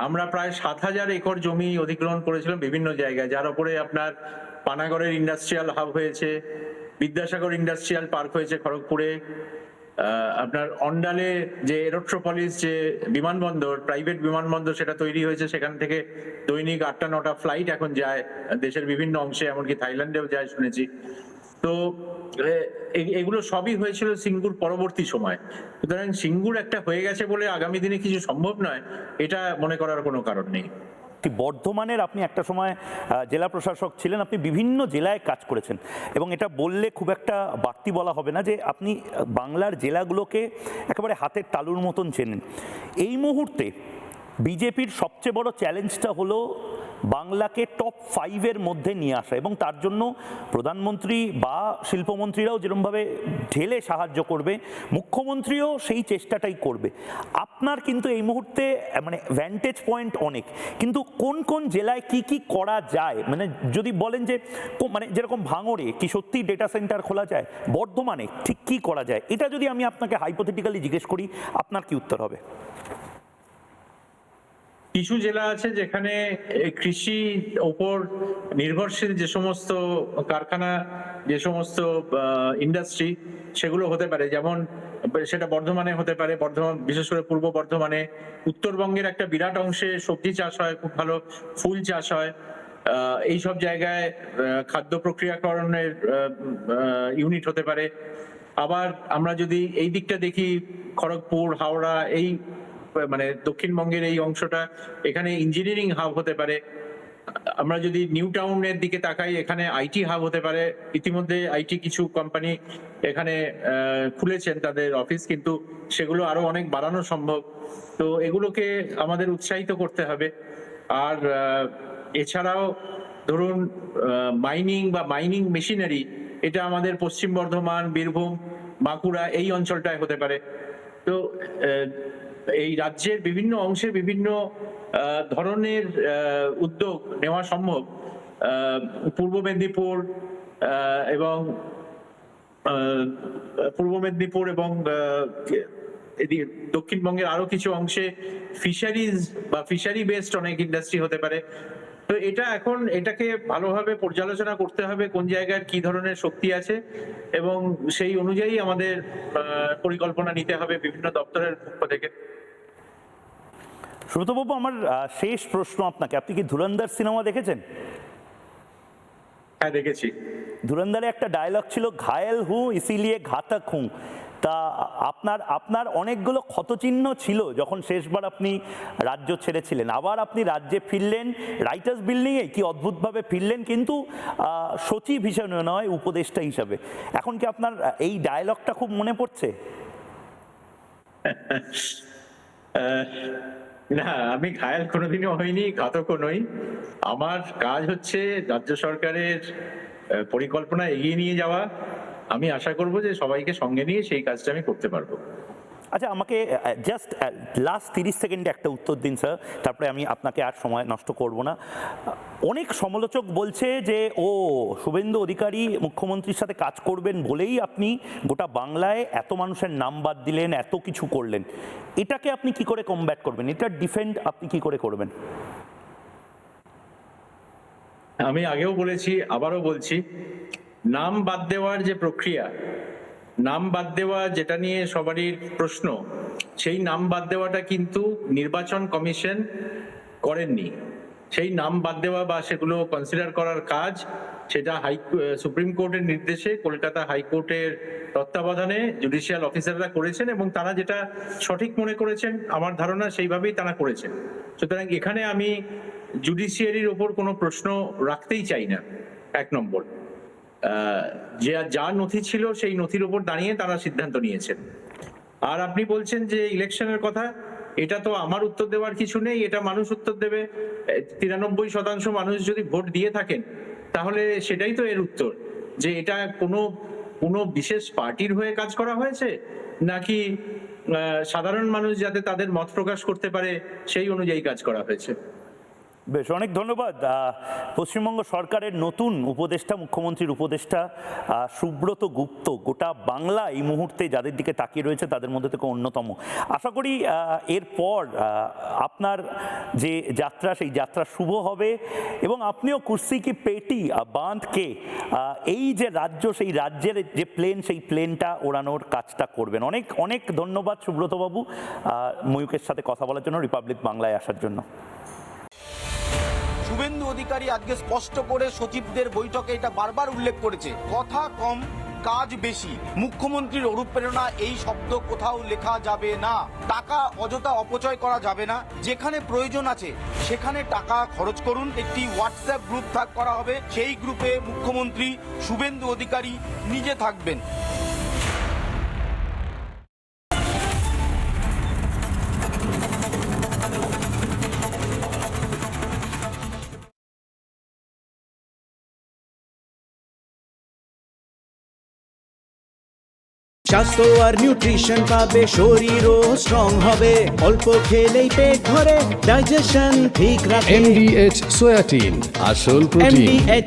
আমরা প্রায় 7,000 একর জমি অধিগ্রহণ করেছিলাম বিভিন্ন জায়গায়, যার উপরে আপনার পানাগড়ের ইন্ডাস্ট্রিয়াল হাব হয়েছে, বিদ্যাসাগর ইন্ডাস্ট্রিয়াল পার্ক হয়েছে খড়গপুরে, আপনার অন্ডালে যে এরোট্রোপলিস যে বিমানবন্দর, প্রাইভেট বিমানবন্দর, সেটা তৈরি হয়েছে, সেখান থেকে দৈনিক 8টা-9টা ফ্লাইট এখন যায় দেশের বিভিন্ন অংশে, এমনকি থাইল্যান্ডেও যায় শুনেছি। তো এগুলো সবই হয়েছিল সিঙ্গুর পরবর্তী সময়। সুতরাং সিঙ্গুর একটা হয়ে গেছে বলে আগামী দিনে কিছু সম্ভব নয়, এটা মনে করার কোনো কারণ নেই। বর্ধমানের আপনি একটা সময় জেলা প্রশাসক ছিলেন, আপনি বিভিন্ন জেলায় কাজ করেছেন, এবং এটা বললে খুব একটা বাড়তি বলা হবে না যে আপনি বাংলার জেলাগুলোকে একেবারে হাতের তালুর মতন চেনেন। এই মুহূর্তে বিজেপির সবচেয়ে বড় চ্যালেঞ্জটা হলো বাংলাকে টপ 5-এর মধ্যে নিয়ে আসা, এবং তার জন্য প্রধানমন্ত্রী বা শিল্পমন্ত্রীরাও যেরকমভাবে ঢেলে সাহায্য করবে, মুখ্যমন্ত্রীও সেই চেষ্টাটাই করবে। আপনার কিন্তু এই মুহূর্তে মানে ভ্যান্টেজ পয়েন্ট অনেক, কিন্তু কোন কোন জেলায় কি কি করা যায়, মানে যদি বলেন যে মানে যেরকম ভাঙড়ে কি সত্যি ডেটা সেন্টার খোলা যায়, বর্ধমানে ঠিক কি করা যায়, এটা যদি আমি আপনাকে হাইপোথেটিক্যালি জিজ্ঞেস করি, আপনার কি উত্তর হবে? কিছু জেলা আছে যেখানে কৃষি ওপর নির্ভরশীল যে সমস্ত কারখানা, যে সমস্ত ইন্ডাস্ট্রি, সেগুলো হতে পারে, যেমন সেটা বর্ধমানে হতে পারে, বর্ধমান বিশেষ করে পূর্ব বর্ধমানে। উত্তরবঙ্গের একটা বিরাট অংশে সবজি চাষ হয়, খুব ভালো ফুল চাষ হয়। এই সব জায়গায় খাদ্য প্রক্রিয়াকরণের ইউনিট হতে পারে। আবার আমরা যদি এই দিকটা দেখি, খড়গপুর, হাওড়া, এই মানে দক্ষিণবঙ্গের এই অংশটা, এখানে ইঞ্জিনিয়ারিং হাব হতে পারে। আমরা যদি নিউ টাউনের দিকে তাকাই, এখানে আইটি হাব হতে পারে। ইতিমধ্যে আইটি কিছু কোম্পানি এখানে খুলেছেন তাদের অফিস, কিন্তু সেগুলো আরো অনেক বাড়ানো সম্ভব। তো এগুলোকে আমাদের উৎসাহিত করতে হবে। আর এছাড়াও ধরুন মাইনিং বা মাইনিং মেশিনারি, এটা আমাদের পশ্চিম বর্ধমান, বীরভূম, বাঁকুড়া এই অঞ্চলটায় হতে পারে। তো এই রাজ্যের বিভিন্ন অংশে বিভিন্ন ধরনের উদ্যোগ নেওয়া সম্ভব। পূর্ব মেদিনীপুর এবং দক্ষিণবঙ্গের আরো কিছু অংশে ফিশারিজ বা ফিশারি বেসড অনেক ইন্ডাস্ট্রি হতে পারে। তো এটাকে ভালোভাবে পর্যালোচনা করতে হবে, কোন জায়গায় কি ধরনের শক্তি আছে, এবং সেই অনুযায়ী আমাদের পরিকল্পনা নিতে হবে বিভিন্ন দপ্তরের পক্ষ থেকে। সুব্রতবাবু, আমার শেষ প্রশ্ন আপনাকে, আপনি কি ধুরন্ধর সিনেমা দেখেছেন? হ্যাঁ, দেখেছি। ধুরন্ধরে একটা ডায়লগ ছিল, ঘায়েল হু ইসিলিয়ে ঘাতক হু। তা আপনার অনেকগুলো ক্ষতচিহ্ন ছিল যখন শেষবার আপনি রাজ্য ছেড়েছিলেন, আবার আপনি রাজ্যে ফিরলেন, রাইটার্স বিল্ডিংয়ে কি অদ্ভুতভাবে ফিরলেন, কিন্তু সচিব হিসেবে নয়, উপদেষ্টা হিসাবে। এখন কি আপনার এই ডায়লগটা খুব মনে পড়ছে? না, আমি ঘায়াল কোনোদিনও হইনি, ঘাতকও নই। আমার কাজ হচ্ছে রাজ্য সরকারের পরিকল্পনা এগিয়ে নিয়ে যাওয়া। আমি আশা করব যে সবাইকে সঙ্গে নিয়ে সেই কাজটা আমি করতে পারবো। আচ্ছা, আমাকে জাস্ট লাস্ট 30 সেকেন্ডে একটা উত্তর দিন স্যার, তারপরে আমি আপনাকে আর সময় নষ্ট করব না। অনেক সমালোচক বলছে যে শুভেন্দু অধিকারী মুখ্যমন্ত্রীর সাথে কাজ করবেন বলেই আপনি গোটা বাংলায় এত মানুষের নাম বাদ দিলেন, এত কিছু করলেন। এটাকে আপনি কি করে কমব্যাট করবেন? এটার ডিফেন্ড আপনি কি করে করবেন? আমি আগেও বলেছি, আবারও বলছি, নাম বাদ দেওয়ার যে প্রক্রিয়া, নাম বাদ দেওয়া যেটা নিয়ে সবারই প্রশ্ন, সেই নাম বাদ দেওয়াটা কিন্তু নির্বাচন কমিশন করেননি। সেই নাম বাদ দেওয়া বা সেগুলো কনসিডার করার কাজ, সেটা সুপ্রিম কোর্টের নির্দেশে কলকাতা হাইকোর্টের তত্ত্বাবধানে জুডিশিয়াল অফিসাররা করেছেন এবং তারা যেটা সঠিক মনে করেছেন, আমার ধারণা সেইভাবেই তারা করেছেন। সুতরাং এখানে আমি জুডিশিয়ারির ওপর কোনো প্রশ্ন রাখতেই চাই না। এক নম্বর, যে যা নথি ছিল সেই নথির উপর দাঁড়িয়ে তারা সিদ্ধান্ত নিয়েছেন। আর আপনি বলছেন যে ইলেকশনের কথা, এটা তো আমার উত্তর দেওয়ার কিছু নেই, এটা মানুষ উত্তর দেবে। 93% মানুষ যদি ভোট দিয়ে থাকেন, তাহলে সেটাই তো এর উত্তর, যে এটা কোনো বিশেষ পার্টির হয়ে কাজ করা হয়েছে, নাকি সাধারণ মানুষ যাতে তাদের মত প্রকাশ করতে পারে সেই অনুযায়ী কাজ করা হয়েছে। বেশ, অনেক ধন্যবাদ। পশ্চিমবঙ্গ সরকারের নতুন উপদেষ্টা, মুখ্যমন্ত্রীর উপদেষ্টা সুব্রত গুপ্ত গোটা বাংলা এই মুহূর্তে যাদের দিকে তাকিয়ে রয়েছে তাদের মধ্যে থেকে অন্যতম। আশা করি এরপর আপনার যে যাত্রা, সেই যাত্রা শুভ হবে এবং আপনিও কুর্সি কি পেটি বাঁধকে এই যে রাজ্য, সেই রাজ্যের যে প্লেন, সেই প্লেনটা ওড়ানোর কাজটা করবেন। অনেক অনেক ধন্যবাদ সুব্রতবাবু, ময়ূকের সাথে কথা বলার জন্য, রিপাবলিক বাংলায় আসার জন্য। শুভেন্দু অধিকারী আজকে স্পষ্ট করে সচিবদের বৈঠকে এটা বারবার উল্লেখ করেছে, কথা কম কাজ বেশি। মুখ্যমন্ত্রীর অনুপ্রেরণা এই শব্দ কোথাও লেখা যাবে না। টাকা অযথা অপচয় করা যাবে না। যেখানে প্রয়োজন আছে সেখানে টাকা খরচ করুন। একটি হোয়াটসঅ্যাপ গ্রুপ করা হবে, সেই গ্রুপে মুখ্যমন্ত্রী শুভেন্দু অধিকারী নিজে থাকবেন। স্বাস্থ্য আর নিউট্রিশন পাবে, শরীরও স্ট্রং হবে, অল্প খেলেই পেট ভরে, ডাইজেশন ঠিক রাখে। MDH সোয়াটিন, আসল প্রোটিন। MDH